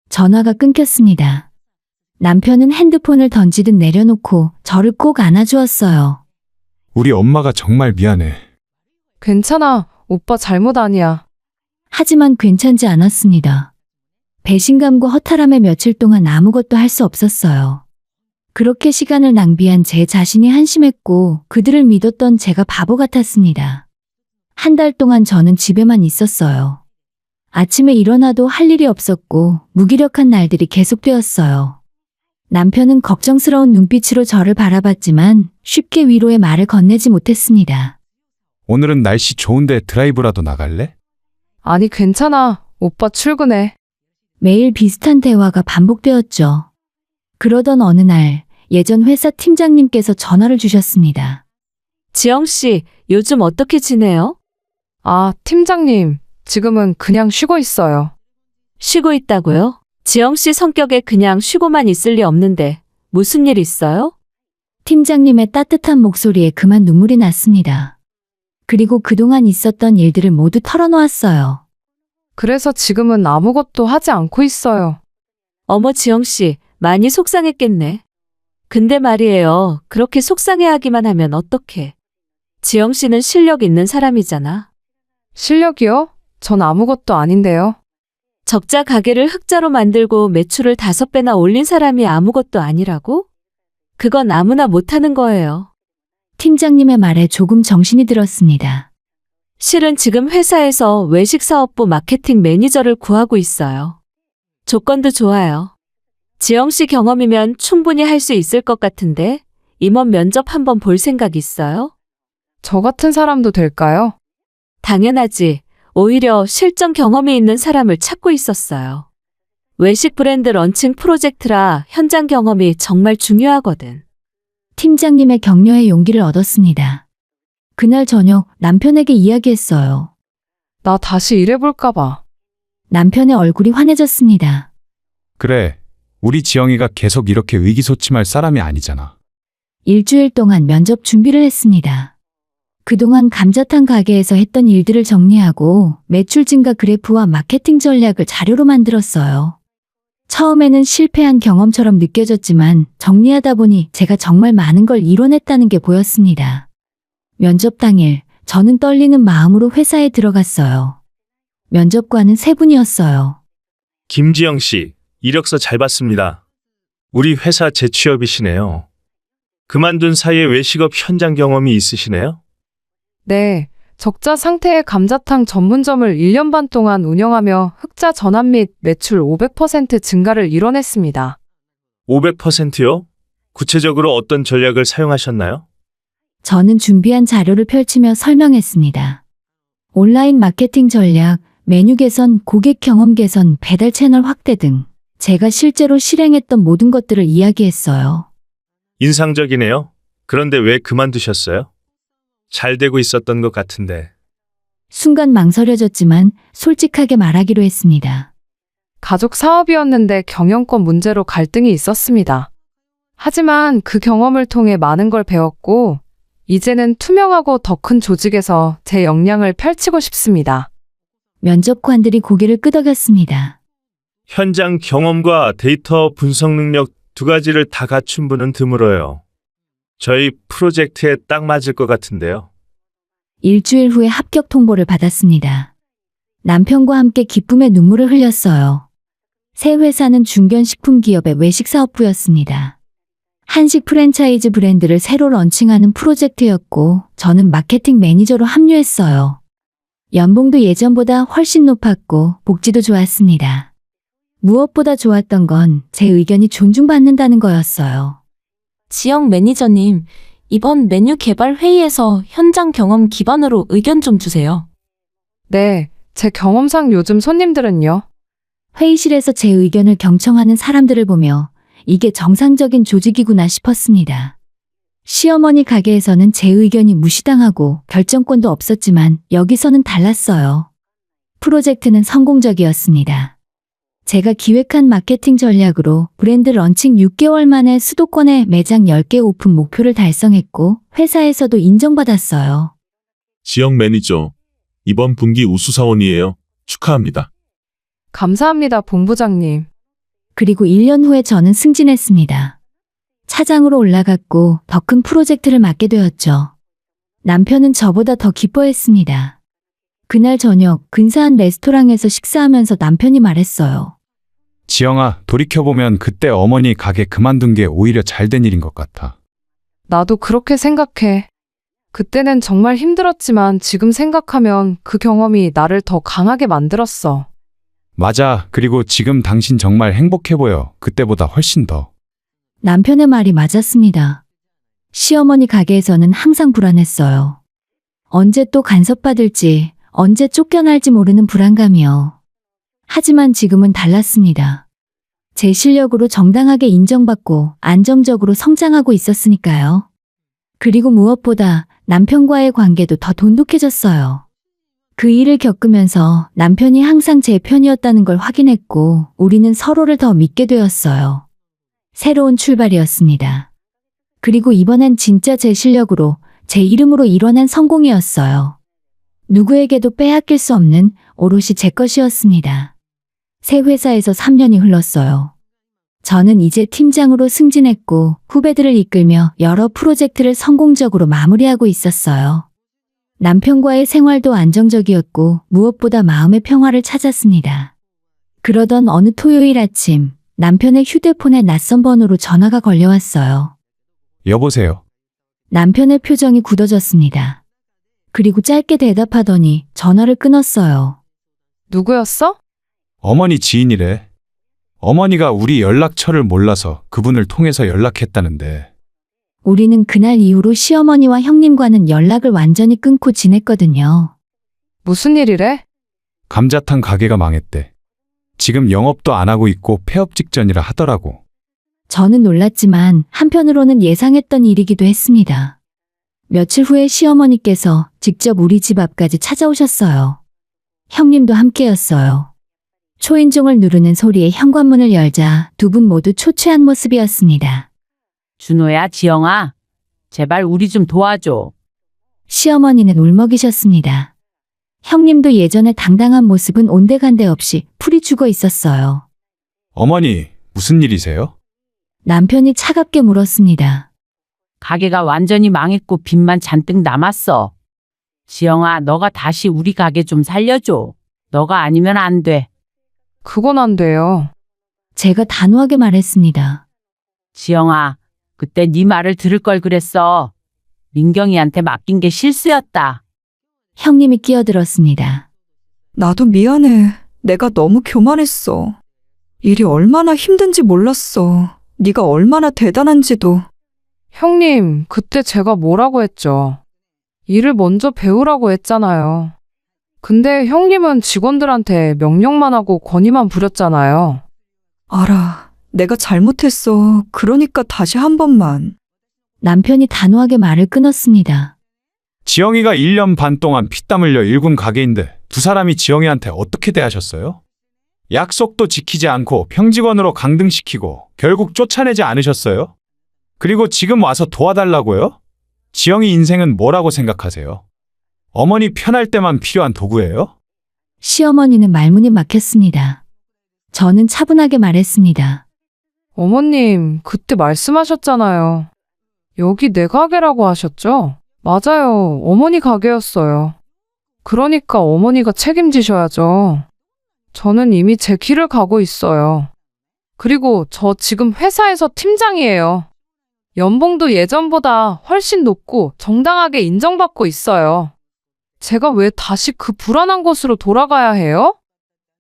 B: 전화가 끊겼습니다. 남편은 핸드폰을 던지듯 내려놓고 저를 꼭 안아주었어요.
E: 우리 엄마가 정말 미안해.
D: 괜찮아. 오빠 잘못 아니야.
B: 하지만 괜찮지 않았습니다. 배신감과 허탈함에 며칠 동안 아무것도 할 수 없었어요. 그렇게 시간을 낭비한 제 자신이 한심했고 그들을 믿었던 제가 바보 같았습니다. 한 달 동안 저는 집에만 있었어요. 아침에 일어나도 할 일이 없었고 무기력한 날들이 계속되었어요. 남편은 걱정스러운 눈빛으로 저를 바라봤지만 쉽게 위로의 말을 건네지 못했습니다.
E: 오늘은 날씨 좋은데 드라이브라도 나갈래?
D: 아니, 괜찮아. 오빠 출근해.
B: 매일 비슷한 대화가 반복되었죠. 그러던 어느 날 예전 회사 팀장님께서 전화를 주셨습니다.
I: 지영 씨, 요즘 어떻게 지내요?
D: 아, 팀장님. 지금은 그냥 쉬고 있어요.
I: 쉬고 있다고요? 지영 씨 성격에 그냥 쉬고만 있을 리 없는데 무슨 일 있어요?
B: 팀장님의 따뜻한 목소리에 그만 눈물이 났습니다. 그리고 그동안 있었던 일들을 모두 털어놓았어요.
D: 그래서 지금은 아무것도 하지 않고 있어요.
I: 어머 지영 씨, 많이 속상했겠네. 근데 말이에요. 그렇게 속상해하기만 하면 어떡해. 지영 씨는 실력 있는 사람이잖아.
D: 실력이요? 전 아무것도 아닌데요.
I: 적자 가게를 흑자로 만들고 매출을 5배나 올린 사람이 아무것도 아니라고? 그건 아무나 못하는 거예요.
B: 팀장님의 말에 조금 정신이 들었습니다.
I: 실은 지금 회사에서 외식사업부 마케팅 매니저를 구하고 있어요. 조건도 좋아요. 지영 씨 경험이면 충분히 할 수 있을 것 같은데 임원 면접 한번 볼 생각 있어요?
D: 저 같은 사람도 될까요?
I: 당연하지. 오히려 실전 경험이 있는 사람을 찾고 있었어요. 외식 브랜드 런칭 프로젝트라 현장 경험이 정말 중요하거든.
B: 팀장님의 격려에 용기를 얻었습니다. 그날 저녁 남편에게 이야기했어요.
D: 나 다시 일해볼까봐.
B: 남편의 얼굴이 환해졌습니다.
E: 그래, 우리 지영이가 계속 이렇게 의기소침할 사람이 아니잖아.
B: 일주일 동안 면접 준비를 했습니다. 그동안 감자탕 가게에서 했던 일들을 정리하고 매출 증가 그래프와 마케팅 전략을 자료로 만들었어요. 처음에는 실패한 경험처럼 느껴졌지만 정리하다 보니 제가 정말 많은 걸 이뤄냈다는 게 보였습니다. 면접 당일 저는 떨리는 마음으로 회사에 들어갔어요. 면접관은 3분이었어요.
K: 김지영 씨, 이력서 잘 봤습니다. 우리 회사 재취업이시네요. 그만둔 사이에 외식업 현장 경험이 있으시네요?
D: 네, 적자 상태의 감자탕 전문점을 1년 반 동안 운영하며 흑자 전환 및 매출 500% 증가를 이뤄냈습니다.
K: 500%요? 구체적으로 어떤 전략을 사용하셨나요?
B: 저는 준비한 자료를 펼치며 설명했습니다. 온라인 마케팅 전략, 메뉴 개선, 고객 경험 개선, 배달 채널 확대 등 제가 실제로 실행했던 모든 것들을 이야기했어요.
K: 인상적이네요. 그런데 왜 그만두셨어요? 잘 되고 있었던 것 같은데.
B: 순간 망설여졌지만 솔직하게 말하기로 했습니다.
D: 가족 사업이었는데 경영권 문제로 갈등이 있었습니다. 하지만 그 경험을 통해 많은 걸 배웠고, 이제는 투명하고 더 큰 조직에서 제 역량을 펼치고 싶습니다.
B: 면접관들이 고개를 끄덕였습니다.
K: 현장 경험과 데이터 분석 능력 2가지를 다 갖춘 분은 드물어요. 저희 프로젝트에 딱 맞을 것 같은데요.
B: 일주일 후에 합격 통보를 받았습니다. 남편과 함께 기쁨의 눈물을 흘렸어요. 새 회사는 중견식품 기업의 외식 사업부였습니다. 한식 프랜차이즈 브랜드를 새로 런칭하는 프로젝트였고 저는 마케팅 매니저로 합류했어요. 연봉도 예전보다 훨씬 높았고 복지도 좋았습니다. 무엇보다 좋았던 건 제 의견이 존중받는다는 거였어요.
L: 지영 매니저님, 이번 메뉴 개발 회의에서 현장 경험 기반으로 의견 좀 주세요.
D: 네, 제 경험상 요즘 손님들은요.
B: 회의실에서 제 의견을 경청하는 사람들을 보며 이게 정상적인 조직이구나 싶었습니다. 시어머니 가게에서는 제 의견이 무시당하고 결정권도 없었지만 여기서는 달랐어요. 프로젝트는 성공적이었습니다. 제가 기획한 마케팅 전략으로 브랜드 런칭 6개월 만에 수도권에 매장 10개 오픈 목표를 달성했고 회사에서도 인정받았어요.
M: 지영 매니저, 이번 분기 우수사원이에요. 축하합니다.
D: 감사합니다, 본부장님.
B: 그리고 1년 후에 저는 승진했습니다. 차장으로 올라갔고 더 큰 프로젝트를 맡게 되었죠. 남편은 저보다 더 기뻐했습니다. 그날 저녁 근사한 레스토랑에서 식사하면서 남편이 말했어요.
E: 지영아, 돌이켜보면 그때 어머니 가게 그만둔 게 오히려 잘된 일인 것 같아.
D: 나도 그렇게 생각해. 그때는 정말 힘들었지만 지금 생각하면 그 경험이 나를 더 강하게 만들었어.
E: 맞아. 그리고 지금 당신 정말 행복해 보여. 그때보다 훨씬 더.
B: 남편의 말이 맞았습니다. 시어머니 가게에서는 항상 불안했어요. 언제 또 간섭받을지, 언제 쫓겨날지 모르는 불안감이요. 하지만 지금은 달랐습니다. 제 실력으로 정당하게 인정받고 안정적으로 성장하고 있었으니까요. 그리고 무엇보다 남편과의 관계도 더 돈독해졌어요. 그 일을 겪으면서 남편이 항상 제 편이었다는 걸 확인했고 우리는 서로를 더 믿게 되었어요. 새로운 출발이었습니다. 그리고 이번엔 진짜 제 실력으로, 제 이름으로 일어난 성공이었어요. 누구에게도 빼앗길 수 없는 오롯이 제 것이었습니다. 새 회사에서 3년이 흘렀어요. 저는 이제 팀장으로 승진했고 후배들을 이끌며 여러 프로젝트를 성공적으로 마무리하고 있었어요. 남편과의 생활도 안정적이었고 무엇보다 마음의 평화를 찾았습니다. 그러던 어느 토요일 아침 남편의 휴대폰에 낯선 번호로 전화가 걸려왔어요.
E: 여보세요.
B: 남편의 표정이 굳어졌습니다. 그리고 짧게 대답하더니 전화를 끊었어요.
D: 누구였어?
E: 어머니 지인이래. 어머니가 우리 연락처를 몰라서 그분을 통해서 연락했다는데.
B: 우리는 그날 이후로 시어머니와 형님과는 연락을 완전히 끊고 지냈거든요.
D: 무슨 일이래?
E: 감자탕 가게가 망했대. 지금 영업도 안 하고 있고 폐업 직전이라 하더라고.
B: 저는 놀랐지만 한편으로는 예상했던 일이기도 했습니다. 며칠 후에 시어머니께서 직접 우리 집 앞까지 찾아오셨어요. 형님도 함께였어요. 초인종을 누르는 소리에 현관문을 열자 두 분 모두 초췌한 모습이었습니다.
C: 준호야, 지영아. 제발 우리 좀 도와줘.
B: 시어머니는 울먹이셨습니다. 형님도 예전의 당당한 모습은 온데간데 없이 풀이 죽어 있었어요.
E: 어머니, 무슨 일이세요?
B: 남편이 차갑게 물었습니다.
C: 가게가 완전히 망했고 빚만 잔뜩 남았어. 지영아, 너가 다시 우리 가게 좀 살려줘. 너가 아니면 안 돼.
D: 그건 안 돼요.
B: 제가 단호하게 말했습니다.
C: 지영아, 그때 네 말을 들을 걸 그랬어. 민경이한테 맡긴 게 실수였다.
B: 형님이 끼어들었습니다.
J: 나도 미안해. 내가 너무 교만했어. 일이 얼마나 힘든지 몰랐어. 네가 얼마나 대단한지도.
D: 형님, 그때 제가 뭐라고 했죠? 일을 먼저 배우라고 했잖아요. 근데 형님은 직원들한테 명령만 하고 권위만 부렸잖아요.
J: 알아. 내가 잘못했어. 그러니까 다시 한 번만.
B: 남편이 단호하게 말을 끊었습니다.
E: 지영이가 1년 반 동안 피땀 흘려 일군 가게인데 두 사람이 지영이한테 어떻게 대하셨어요? 약속도 지키지 않고 평직원으로 강등시키고 결국 쫓아내지 않으셨어요? 그리고 지금 와서 도와달라고요? 지영이 인생은 뭐라고 생각하세요? 어머니 편할 때만 필요한 도구예요?
B: 시어머니는 말문이 막혔습니다. 저는 차분하게 말했습니다.
D: 어머님, 그때 말씀하셨잖아요. 여기 내 가게라고 하셨죠? 맞아요. 어머니 가게였어요. 그러니까 어머니가 책임지셔야죠. 저는 이미 제 길을 가고 있어요. 그리고 저 지금 회사에서 팀장이에요. 연봉도 예전보다 훨씬 높고 정당하게 인정받고 있어요. 제가 왜 다시 그 불안한 곳으로 돌아가야 해요?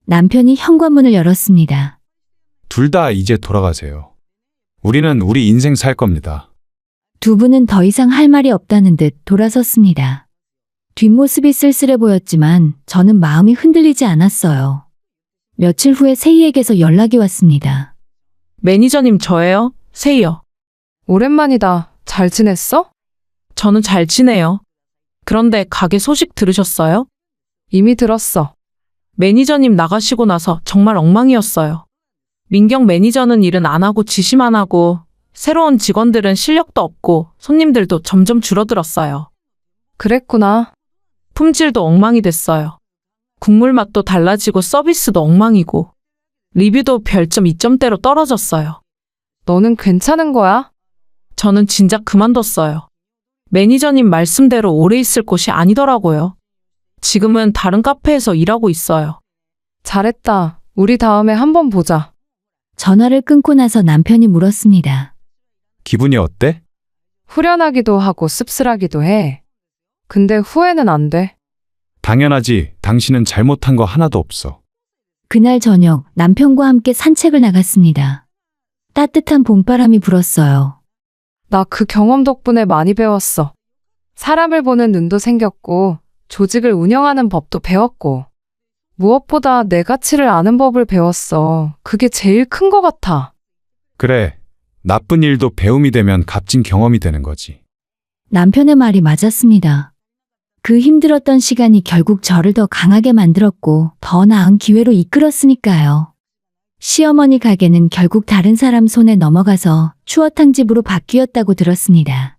B: 남편이 현관문을 열었습니다.
E: 둘 다 이제 돌아가세요. 우리는 우리 인생 살 겁니다.
B: 두 분은 더 이상 할 말이 없다는 듯 돌아섰습니다. 뒷모습이 쓸쓸해 보였지만 저는 마음이 흔들리지 않았어요. 며칠 후에 세희에게서 연락이 왔습니다.
N: 매니저님 저예요. 세희요.
D: 오랜만이다. 잘 지냈어?
N: 저는 잘 지내요. 그런데 가게 소식 들으셨어요?
D: 이미 들었어.
N: 매니저님 나가시고 나서 정말 엉망이었어요. 민경 매니저는 일은 안 하고 지시만 하고 새로운 직원들은 실력도 없고 손님들도 점점 줄어들었어요.
D: 그랬구나.
N: 품질도 엉망이 됐어요. 국물 맛도 달라지고 서비스도 엉망이고 리뷰도 별점 2점대로 떨어졌어요.
D: 너는 괜찮은 거야?
N: 저는 진작 그만뒀어요. 매니저님 말씀대로 오래 있을 곳이 아니더라고요. 지금은 다른 카페에서 일하고 있어요.
D: 잘했다. 우리 다음에 한번 보자.
B: 전화를 끊고 나서 남편이 물었습니다.
E: 기분이 어때?
D: 후련하기도 하고 씁쓸하기도 해. 근데 후회는 안 돼.
E: 당연하지. 당신은 잘못한 거 하나도 없어.
B: 그날 저녁 남편과 함께 산책을 나갔습니다. 따뜻한 봄바람이 불었어요.
D: 나 그 경험 덕분에 많이 배웠어. 사람을 보는 눈도 생겼고, 조직을 운영하는 법도 배웠고, 무엇보다 내 가치를 아는 법을 배웠어. 그게 제일 큰 거 같아.
E: 그래. 나쁜 일도 배움이 되면 값진 경험이 되는 거지.
B: 남편의 말이 맞았습니다. 그 힘들었던 시간이 결국 저를 더 강하게 만들었고 더 나은 기회로 이끌었으니까요. 시어머니 가게는 결국 다른 사람 손에 넘어가서 추어탕 집으로 바뀌었다고 들었습니다.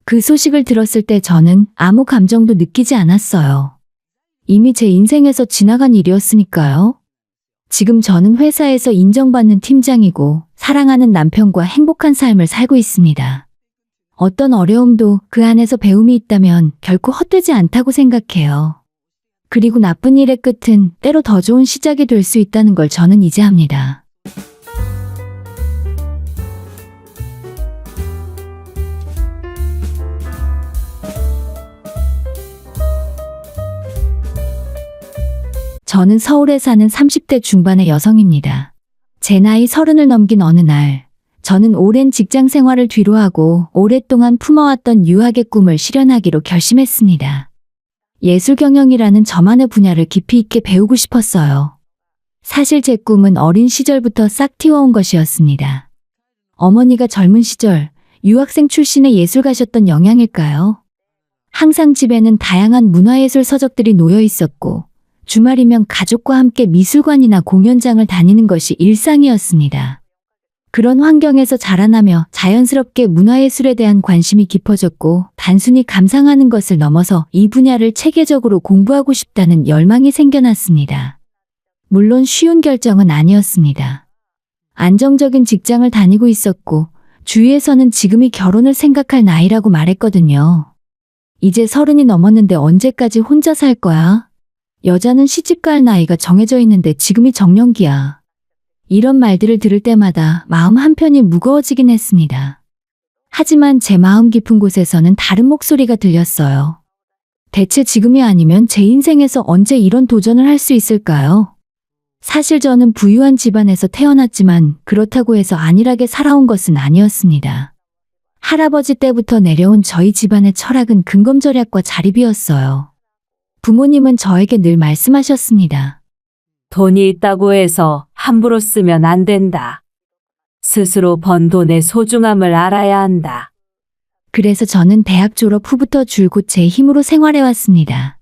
B: 그 소식을 들었을 때 저는 아무 감정도 느끼지 않았어요. 이미 제 인생에서 지나간 일이었으니까요. 지금 저는 회사에서 인정받는 팀장이고 사랑하는 남편과 행복한 삶을 살고 있습니다. 어떤 어려움도 그 안에서 배움이 있다면 결코 헛되지 않다고 생각해요. 그리고 나쁜 일의 끝은 때로 더 좋은 시작이 될 수 있다는 걸 저는 이제 합니다. 저는 서울에 사는 30대 중반의 여성입니다. 제 나이 30을 넘긴 어느 날, 저는 오랜 직장 생활을 뒤로하고 오랫동안 품어왔던 유학의 꿈을 실현하기로 결심했습니다. 예술 경영이라는 저만의 분야를 깊이 있게 배우고 싶었어요. 사실 제 꿈은 어린 시절부터 싹 틔워온 것이었습니다. 어머니가 젊은 시절 유학생 출신의 예술가셨던 영향일까요? 항상 집에는 다양한 문화예술 서적들이 놓여 있었고 주말이면 가족과 함께 미술관이나 공연장을 다니는 것이 일상이었습니다. 그런 환경에서 자라나며 자연스럽게 문화예술에 대한 관심이 깊어졌고 단순히 감상하는 것을 넘어서 이 분야를 체계적으로 공부하고 싶다는 열망이 생겨났습니다. 물론 쉬운 결정은 아니었습니다. 안정적인 직장을 다니고 있었고 주위에서는 지금이 결혼을 생각할 나이라고 말했거든요. 이제 30이 넘었는데 언제까지 혼자 살 거야? 여자는 시집갈 나이가 정해져 있는데 지금이 정년기야. 이런 말들을 들을 때마다 마음 한편이 무거워지긴 했습니다. 하지만 제 마음 깊은 곳에서는 다른 목소리가 들렸어요. 대체 지금이 아니면 제 인생에서 언제 이런 도전을 할 수 있을까요? 사실 저는 부유한 집안에서 태어났지만 그렇다고 해서 안일하게 살아온 것은 아니었습니다. 할아버지 때부터 내려온 저희 집안의 철학은 근검절약과 자립이었어요. 부모님은 저에게 늘 말씀하셨습니다.
I: 돈이 있다고 해서 함부로 쓰면 안 된다. 스스로 번 돈의 소중함을 알아야 한다.
B: 그래서 저는 대학 졸업 후부터 줄곧 제 힘으로 생활해왔습니다.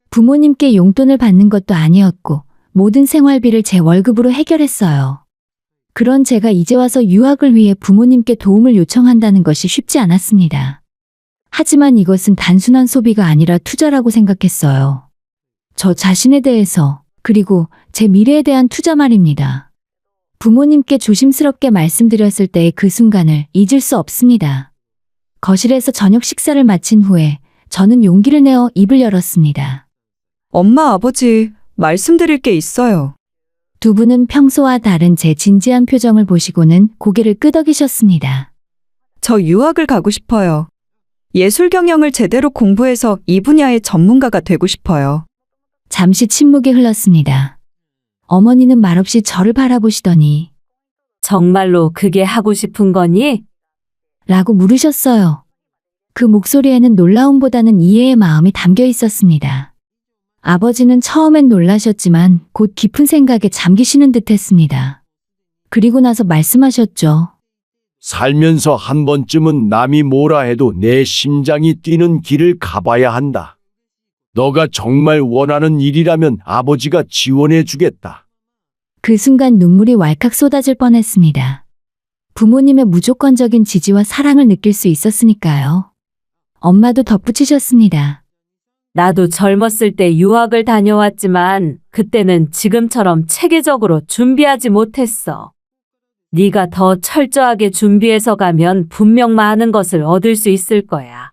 B: 부모님께 용돈을 받는 것도 아니었고 모든 생활비를 제 월급으로 해결했어요. 그런 제가 이제 와서 유학을 위해 부모님께 도움을 요청한다는 것이 쉽지 않았습니다. 하지만 이것은 단순한 소비가 아니라 투자라고 생각했어요. 저 자신에 대해서, 그리고 제 미래에 대한 투자 말입니다. 부모님께 조심스럽게 말씀드렸을 때의 그 순간을 잊을 수 없습니다. 거실에서 저녁 식사를 마친 후에 저는 용기를 내어 입을 열었습니다.
J: 엄마, 아버지, 말씀드릴 게 있어요.
B: 두 분은 평소와 다른 제 진지한 표정을 보시고는 고개를 끄덕이셨습니다.
J: 저 유학을 가고 싶어요. 예술 경영을 제대로 공부해서 이 분야의 전문가가 되고 싶어요.
B: 잠시 침묵이 흘렀습니다. 어머니는 말없이 저를 바라보시더니
I: 정말로 그게 하고 싶은 거니?
B: 라고 물으셨어요. 그 목소리에는 놀라움보다는 이해의 마음이 담겨 있었습니다. 아버지는 처음엔 놀라셨지만 곧 깊은 생각에 잠기시는 듯 했습니다. 그리고 나서 말씀하셨죠.
O: 살면서 한 번쯤은 남이 뭐라 해도 내 심장이 뛰는 길을 가봐야 한다. 너가 정말 원하는 일이라면 아버지가 지원해 주겠다.
B: 그 순간 눈물이 왈칵 쏟아질 뻔했습니다. 부모님의 무조건적인 지지와 사랑을 느낄 수 있었으니까요. 엄마도 덧붙이셨습니다.
I: 나도 젊었을 때 유학을 다녀왔지만 그때는 지금처럼 체계적으로 준비하지 못했어. 네가 더 철저하게 준비해서 가면 분명 많은 것을 얻을 수 있을 거야.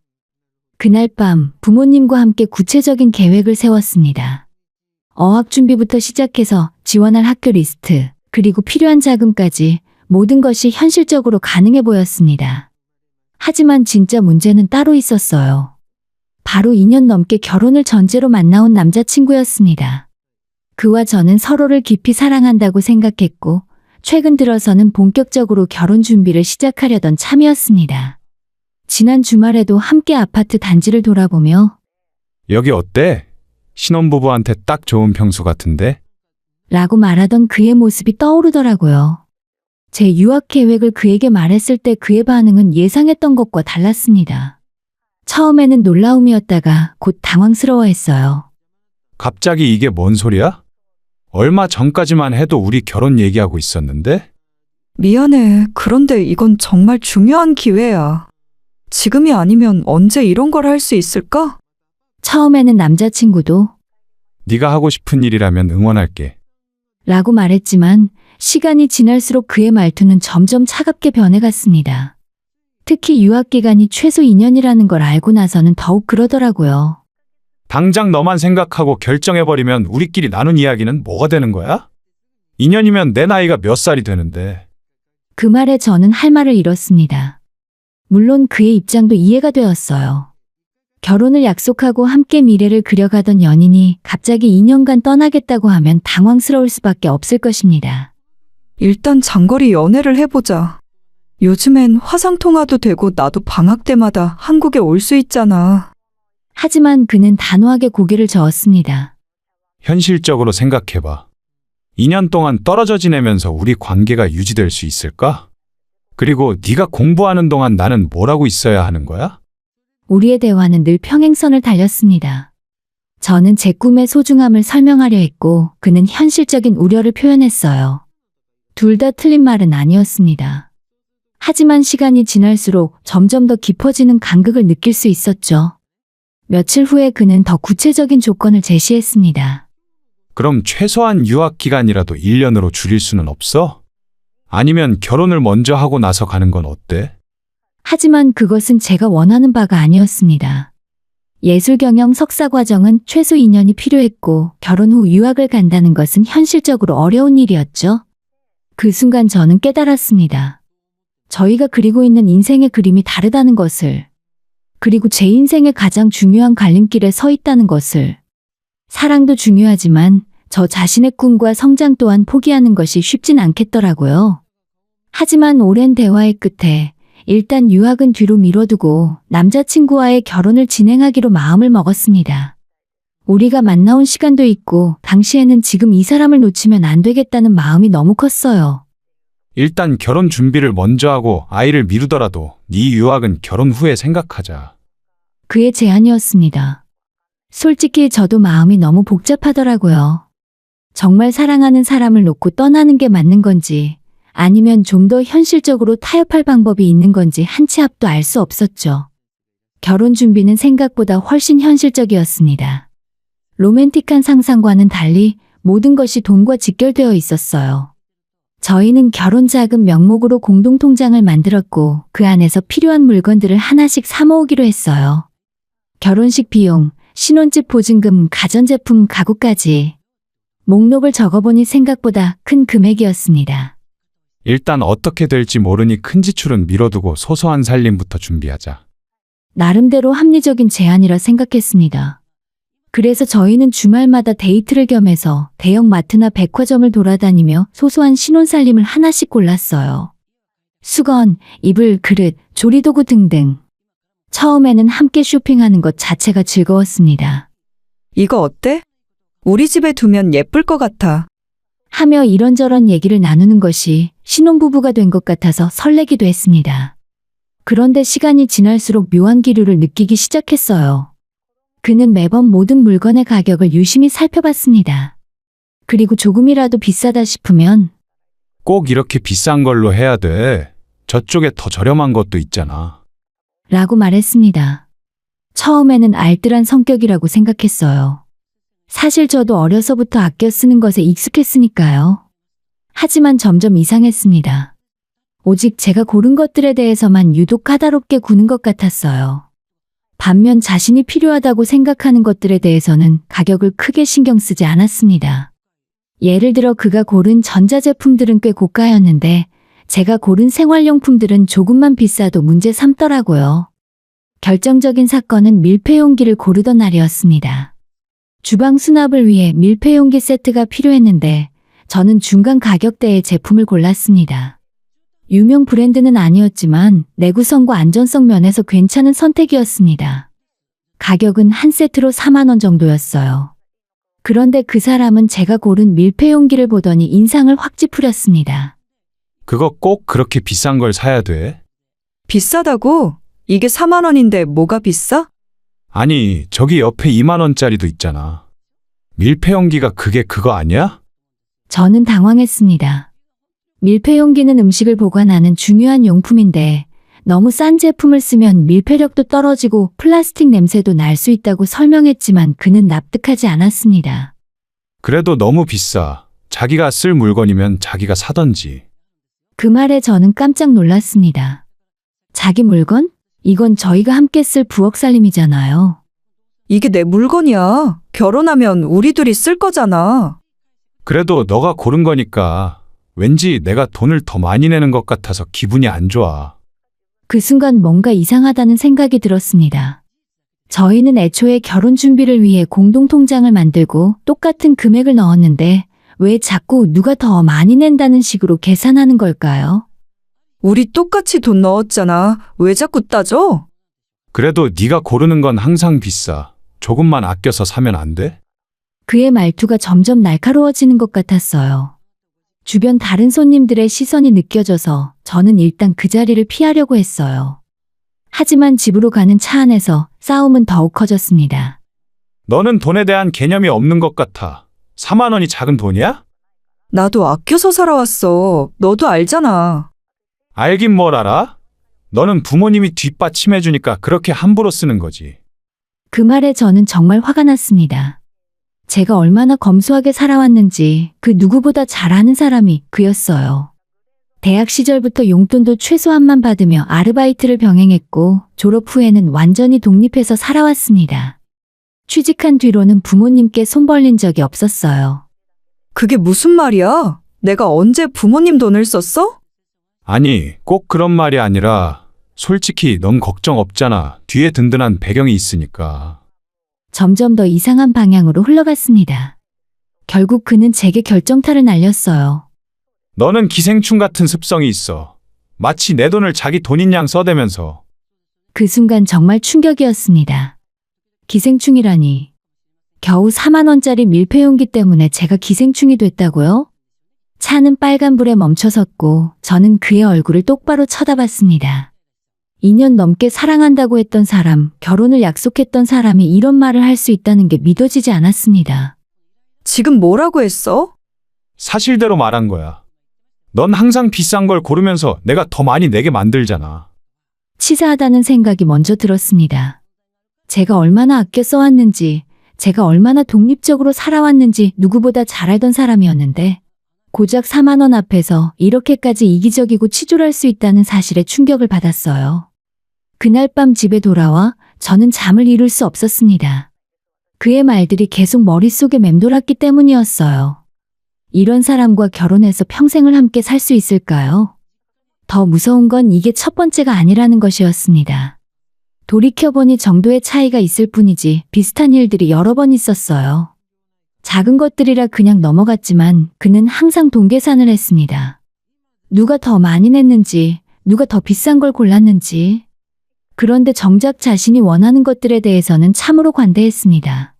B: 그날 밤 부모님과 함께 구체적인 계획을 세웠습니다. 어학 준비부터 시작해서 지원할 학교 리스트, 그리고 필요한 자금까지 모든 것이 현실적으로 가능해 보였습니다. 하지만 진짜 문제는 따로 있었어요. 바로 2년 넘게 결혼을 전제로 만나온 남자친구였습니다. 그와 저는 서로를 깊이 사랑한다고 생각했고 최근 들어서는 본격적으로 결혼 준비를 시작하려던 참이었습니다. 지난 주말에도 함께 아파트 단지를 돌아보며
E: 여기 어때? 신혼부부한테 딱 좋은 평수 같은데?
B: 라고 말하던 그의 모습이 떠오르더라고요. 제 유학 계획을 그에게 말했을 때 그의 반응은 예상했던 것과 달랐습니다. 처음에는 놀라움이었다가 곧 당황스러워했어요.
E: 갑자기 이게 뭔 소리야? 얼마 전까지만 해도 우리 결혼 얘기하고 있었는데?
J: 미안해. 그런데 이건 정말 중요한 기회야. 지금이 아니면 언제 이런 걸 할 수 있을까?
B: 처음에는 남자친구도
E: 네가 하고 싶은 일이라면 응원할게.
B: 라고 말했지만 시간이 지날수록 그의 말투는 점점 차갑게 변해갔습니다. 특히 유학 기간이 최소 2년이라는 걸 알고 나서는 더욱 그러더라고요.
E: 당장 너만 생각하고 결정해버리면 우리끼리 나눈 이야기는 뭐가 되는 거야? 2년이면 내 나이가 몇 살이 되는데.
B: 그 말에 저는 할 말을 잃었습니다. 물론 그의 입장도 이해가 되었어요. 결혼을 약속하고 함께 미래를 그려가던 연인이 갑자기 2년간 떠나겠다고 하면 당황스러울 수밖에 없을 것입니다.
J: 일단 장거리 연애를 해보자. 요즘엔 화상통화도 되고 나도 방학 때마다 한국에 올 수 있잖아.
B: 하지만 그는 단호하게 고개를 저었습니다.
E: 현실적으로 생각해봐. 2년 동안 떨어져 지내면서 우리 관계가 유지될 수 있을까? 그리고 네가 공부하는 동안 나는 뭘 하고 있어야 하는 거야?
B: 우리의 대화는 늘 평행선을 달렸습니다. 저는 제 꿈의 소중함을 설명하려 했고 그는 현실적인 우려를 표현했어요. 둘 다 틀린 말은 아니었습니다. 하지만 시간이 지날수록 점점 더 깊어지는 간극을 느낄 수 있었죠. 며칠 후에 그는 더 구체적인 조건을 제시했습니다.
E: 그럼 최소한 유학 기간이라도 1년으로 줄일 수는 없어? 아니면 결혼을 먼저 하고 나서 가는 건 어때?
B: 하지만 그것은 제가 원하는 바가 아니었습니다. 예술경영 석사 과정은 최소 2년이 필요했고 결혼 후 유학을 간다는 것은 현실적으로 어려운 일이었죠. 그 순간 저는 깨달았습니다. 저희가 그리고 있는 인생의 그림이 다르다는 것을, 그리고 제 인생의 가장 중요한 갈림길에 서 있다는 것을. 사랑도 중요하지만 저 자신의 꿈과 성장 또한 포기하는 것이 쉽진 않겠더라고요. 하지만 오랜 대화의 끝에 일단 유학은 뒤로 미뤄두고 남자친구와의 결혼을 진행하기로 마음을 먹었습니다. 우리가 만나온 시간도 있고 당시에는 지금 이 사람을 놓치면 안 되겠다는 마음이 너무 컸어요.
E: 일단 결혼 준비를 먼저 하고 아이를 미루더라도 네 유학은 결혼 후에 생각하자.
B: 그의 제안이었습니다. 솔직히 저도 마음이 너무 복잡하더라고요. 정말 사랑하는 사람을 놓고 떠나는 게 맞는 건지 아니면 좀 더 현실적으로 타협할 방법이 있는 건지 한 치 앞도 알 수 없었죠. 결혼 준비는 생각보다 훨씬 현실적이었습니다. 로맨틱한 상상과는 달리 모든 것이 돈과 직결되어 있었어요. 저희는 결혼 자금 명목으로 공동통장을 만들었고 그 안에서 필요한 물건들을 하나씩 사 모으기로 했어요. 결혼식 비용, 신혼집 보증금, 가전제품, 가구까지. 목록을 적어보니 생각보다 큰 금액이었습니다.
E: 일단 어떻게 될지 모르니 큰 지출은 미뤄두고 소소한 살림부터 준비하자.
B: 나름대로 합리적인 제안이라 생각했습니다. 그래서 저희는 주말마다 데이트를 겸해서 대형 마트나 백화점을 돌아다니며 소소한 신혼살림을 하나씩 골랐어요. 수건, 이불, 그릇, 조리도구 등등. 처음에는 함께 쇼핑하는 것 자체가 즐거웠습니다.
J: 이거 어때? 우리 집에 두면 예쁠 것 같아.
B: 하며 이런저런 얘기를 나누는 것이 신혼부부가 된 것 같아서 설레기도 했습니다. 그런데 시간이 지날수록 묘한 기류를 느끼기 시작했어요. 그는 매번 모든 물건의 가격을 유심히 살펴봤습니다. 그리고 조금이라도 비싸다 싶으면
E: 꼭 이렇게 비싼 걸로 해야 돼. 저쪽에 더 저렴한 것도 있잖아.
B: 라고 말했습니다. 처음에는 알뜰한 성격이라고 생각했어요. 사실 저도 어려서부터 아껴 쓰는 것에 익숙했으니까요. 하지만 점점 이상했습니다. 오직 제가 고른 것들에 대해서만 유독 까다롭게 구는 것 같았어요. 반면 자신이 필요하다고 생각하는 것들에 대해서는 가격을 크게 신경 쓰지 않았습니다. 예를 들어 그가 고른 전자제품들은 꽤 고가였는데 제가 고른 생활용품들은 조금만 비싸도 문제 삼더라고요. 결정적인 사건은 밀폐용기를 고르던 날이었습니다. 주방 수납을 위해 밀폐용기 세트가 필요했는데 저는 중간 가격대의 제품을 골랐습니다. 유명 브랜드는 아니었지만 내구성과 안전성 면에서 괜찮은 선택이었습니다. 가격은 한 세트로 4만 원 정도였어요. 그런데 그 사람은 제가 고른 밀폐용기를 보더니 인상을 확 찌푸렸습니다.
E: 그거 꼭 그렇게 비싼 걸 사야 돼?
J: 비싸다고? 이게 4만 원인데 뭐가 비싸?
E: 아니, 저기 옆에 2만 원짜리도 있잖아. 밀폐용기가 그게 그거 아니야?
B: 저는 당황했습니다. 밀폐용기는 음식을 보관하는 중요한 용품인데 너무 싼 제품을 쓰면 밀폐력도 떨어지고 플라스틱 냄새도 날 수 있다고 설명했지만 그는 납득하지 않았습니다.
E: 그래도 너무 비싸. 자기가 쓸 물건이면 자기가 사던지.
B: 그 말에 저는 깜짝 놀랐습니다. 자기 물건? 이건 저희가 함께 쓸 부엌 살림이잖아요.
J: 이게 내 물건이야. 결혼하면 우리 둘이 쓸 거잖아.
E: 그래도 너가 고른 거니까 왠지 내가 돈을 더 많이 내는 것 같아서 기분이 안 좋아.
B: 그 순간 뭔가 이상하다는 생각이 들었습니다. 저희는 애초에 결혼 준비를 위해 공동통장을 만들고 똑같은 금액을 넣었는데 왜 자꾸 누가 더 많이 낸다는 식으로 계산하는 걸까요?
J: 우리 똑같이 돈 넣었잖아. 왜 자꾸 따져?
E: 그래도 네가 고르는 건 항상 비싸. 조금만 아껴서 사면 안 돼?
B: 그의 말투가 점점 날카로워지는 것 같았어요. 주변 다른 손님들의 시선이 느껴져서 저는 일단 그 자리를 피하려고 했어요. 하지만 집으로 가는 차 안에서 싸움은 더욱 커졌습니다.
E: 너는 돈에 대한 개념이 없는 것 같아. 4만 원이 작은 돈이야?
J: 나도 아껴서 살아왔어. 너도 알잖아.
E: 알긴 뭘 알아? 너는 부모님이 뒷받침해주니까 그렇게 함부로 쓰는 거지.
B: 그 말에 저는 정말 화가 났습니다. 제가 얼마나 검소하게 살아왔는지 그 누구보다 잘 아는 사람이 그였어요. 대학 시절부터 용돈도 최소한만 받으며 아르바이트를 병행했고 졸업 후에는 완전히 독립해서 살아왔습니다. 취직한 뒤로는 부모님께 손 벌린 적이 없었어요.
J: 그게 무슨 말이야? 내가 언제 부모님 돈을 썼어?
E: 아니, 꼭 그런 말이 아니라 솔직히 넌 걱정 없잖아. 뒤에 든든한 배경이 있으니까.
B: 점점 더 이상한 방향으로 흘러갔습니다. 결국 그는 제게 결정타를 날렸어요.
E: 너는 기생충 같은 습성이 있어. 마치 내 돈을 자기 돈인 양 써대면서.
B: 그 순간 정말 충격이었습니다. 기생충이라니. 겨우 4만 원짜리 밀폐용기 때문에 제가 기생충이 됐다고요? 차는 빨간불에 멈춰섰고 저는 그의 얼굴을 똑바로 쳐다봤습니다. 2년 넘게 사랑한다고 했던 사람, 결혼을 약속했던 사람이 이런 말을 할 수 있다는 게 믿어지지 않았습니다.
J: 지금 뭐라고 했어?
E: 사실대로 말한 거야. 넌 항상 비싼 걸 고르면서 내가 더 많이 내게 만들잖아.
B: 치사하다는 생각이 먼저 들었습니다. 제가 얼마나 아껴 써왔는지, 제가 얼마나 독립적으로 살아왔는지 누구보다 잘 알던 사람이었는데 고작 4만 원 앞에서 이렇게까지 이기적이고 치졸할 수 있다는 사실에 충격을 받았어요. 그날 밤 집에 돌아와 저는 잠을 이룰 수 없었습니다. 그의 말들이 계속 머릿속에 맴돌았기 때문이었어요. 이런 사람과 결혼해서 평생을 함께 살 수 있을까요? 더 무서운 건 이게 첫 번째가 아니라는 것이었습니다. 돌이켜보니 정도의 차이가 있을 뿐이지 비슷한 일들이 여러 번 있었어요. 작은 것들이라 그냥 넘어갔지만 그는 항상 동계산을 했습니다. 누가 더 많이 냈는지, 누가 더 비싼 걸 골랐는지. 그런데 정작 자신이 원하는 것들에 대해서는 참으로 관대했습니다.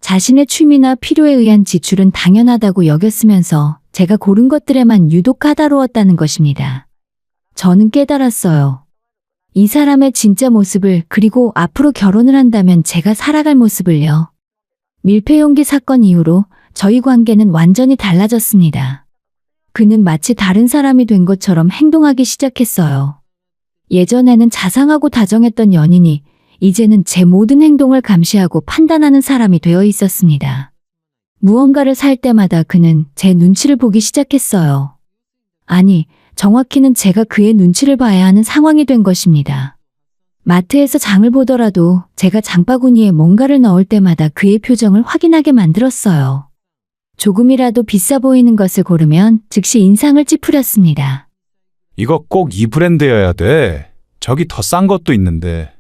B: 자신의 취미나 필요에 의한 지출은 당연하다고 여겼으면서 제가 고른 것들에만 유독 까다로웠다는 것입니다. 저는 깨달았어요. 이 사람의 진짜 모습을, 그리고 앞으로 결혼을 한다면 제가 살아갈 모습을요. 밀폐용기 사건 이후로 저희 관계는 완전히 달라졌습니다. 그는 마치 다른 사람이 된 것처럼 행동하기 시작했어요. 예전에는 자상하고 다정했던 연인이 이제는 제 모든 행동을 감시하고 판단하는 사람이 되어 있었습니다. 무언가를 살 때마다 그는 제 눈치를 보기 시작했어요. 아니, 정확히는 제가 그의 눈치를 봐야 하는 상황이 된 것입니다. 마트에서 장을 보더라도 제가 장바구니에 뭔가를 넣을 때마다 그의 표정을 확인하게 만들었어요. 조금이라도 비싸 보이는 것을 고르면 즉시 인상을 찌푸렸습니다.
E: 이거 꼭 이 브랜드여야 돼. 저기 더 싼 것도 있는데.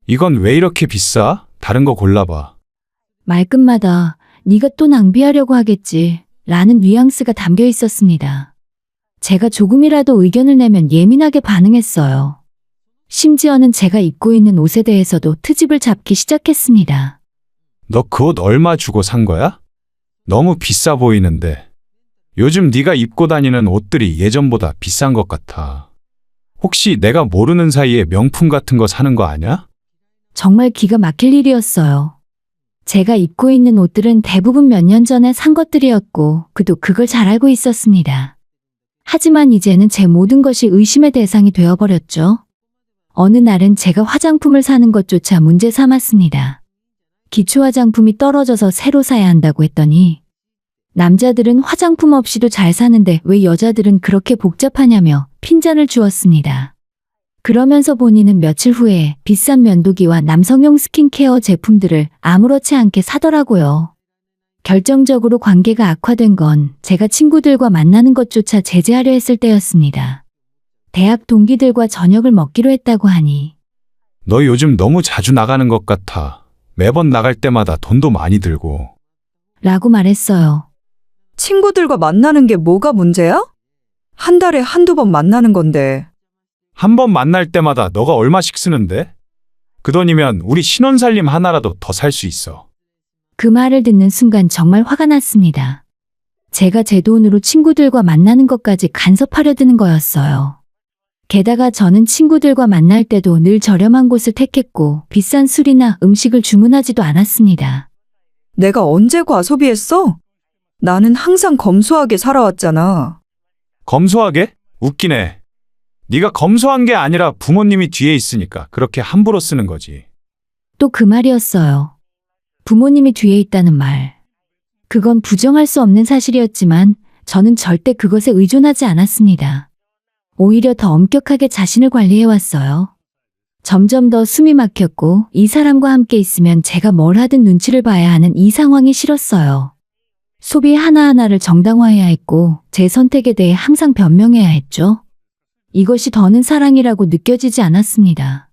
E: 이건 왜 이렇게 비싸? 다른 거 골라봐.
B: 말끝마다 네가 또 낭비하려고 하겠지 라는 뉘앙스가 담겨 있었습니다. 제가 조금이라도 의견을 내면 예민하게 반응했어요. 심지어는 제가 입고 있는 옷에 대해서도 트집을 잡기 시작했습니다.
E: 너 그 옷 얼마 주고 산 거야? 너무 비싸 보이는데. 요즘 네가 입고 다니는 옷들이 예전보다 비싼 것 같아. 혹시 내가 모르는 사이에 명품 같은 거 사는 거 아냐?
B: 정말 기가 막힐 일이었어요. 제가 입고 있는 옷들은 대부분 몇 년 전에 산 것들이었고 그도 그걸 잘 알고 있었습니다. 하지만 이제는 제 모든 것이 의심의 대상이 되어버렸죠. 어느 날은 제가 화장품을 사는 것조차 문제 삼았습니다. 기초 화장품이 떨어져서 새로 사야 한다고 했더니 남자들은 화장품 없이도 잘 사는데 왜 여자들은 그렇게 복잡하냐며 핀잔을 주었습니다. 그러면서 본인은 며칠 후에 비싼 면도기와 남성용 스킨케어 제품들을 아무렇지 않게 사더라고요. 결정적으로 관계가 악화된 건 제가 친구들과 만나는 것조차 제재하려 했을 때였습니다. 대학 동기들과 저녁을 먹기로 했다고 하니
E: 너 요즘 너무 자주 나가는 것 같아. 매번 나갈 때마다 돈도 많이 들고.
B: 라고 말했어요.
J: 친구들과 만나는 게 뭐가 문제야? 한 달에 한두 번 만나는 건데.
E: 한 번 만날 때마다 너가 얼마씩 쓰는데? 그 돈이면 우리 신혼살림 하나라도 더 살 수 있어.
B: 그 말을 듣는 순간 정말 화가 났습니다. 제가 제 돈으로 친구들과 만나는 것까지 간섭하려 드는 거였어요. 게다가 저는 친구들과 만날 때도 늘 저렴한 곳을 택했고 비싼 술이나 음식을 주문하지도 않았습니다.
J: 내가 언제 과소비했어? 나는 항상 검소하게 살아왔잖아.
E: 검소하게? 웃기네. 네가 검소한 게 아니라 부모님이 뒤에 있으니까 그렇게 함부로 쓰는 거지.
B: 또 그 말이었어요. 부모님이 뒤에 있다는 말. 그건 부정할 수 없는 사실이었지만 저는 절대 그것에 의존하지 않았습니다. 오히려 더 엄격하게 자신을 관리해왔어요. 점점 더 숨이 막혔고 이 사람과 함께 있으면 제가 뭘 하든 눈치를 봐야 하는 이 상황이 싫었어요. 소비 하나하나를 정당화해야 했고 제 선택에 대해 항상 변명해야 했죠. 이것이 더는 사랑이라고 느껴지지 않았습니다.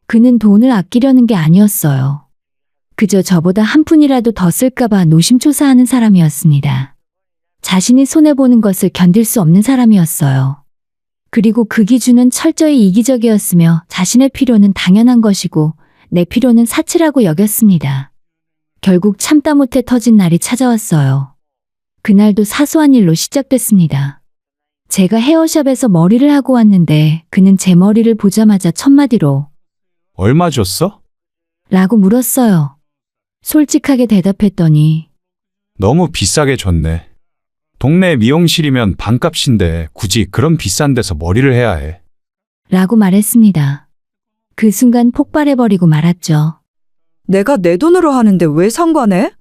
B: 그는 돈을 아끼려는 게 아니었어요. 그저 저보다 한 푼이라도 더 쓸까봐 노심초사하는 사람이었습니다. 자신이 손해보는 것을 견딜 수 없는 사람이었어요. 그리고 그 기준은 철저히 이기적이었으며 자신의 필요는 당연한 것이고 내 필요는 사치라고 여겼습니다. 결국 참다 못해 터진 날이 찾아왔어요. 그날도 사소한 일로 시작됐습니다. 제가 헤어샵에서 머리를 하고 왔는데 그는 제 머리를 보자마자 첫마디로
E: 얼마 줬어?
B: 라고 물었어요. 솔직하게 대답했더니
E: 너무 비싸게 줬네. 동네 미용실이면 반값인데 굳이 그런 비싼 데서 머리를 해야 해.
B: 라고 말했습니다. 그 순간 폭발해버리고 말았죠.
J: 내가 내 돈으로 하는데 왜 상관해?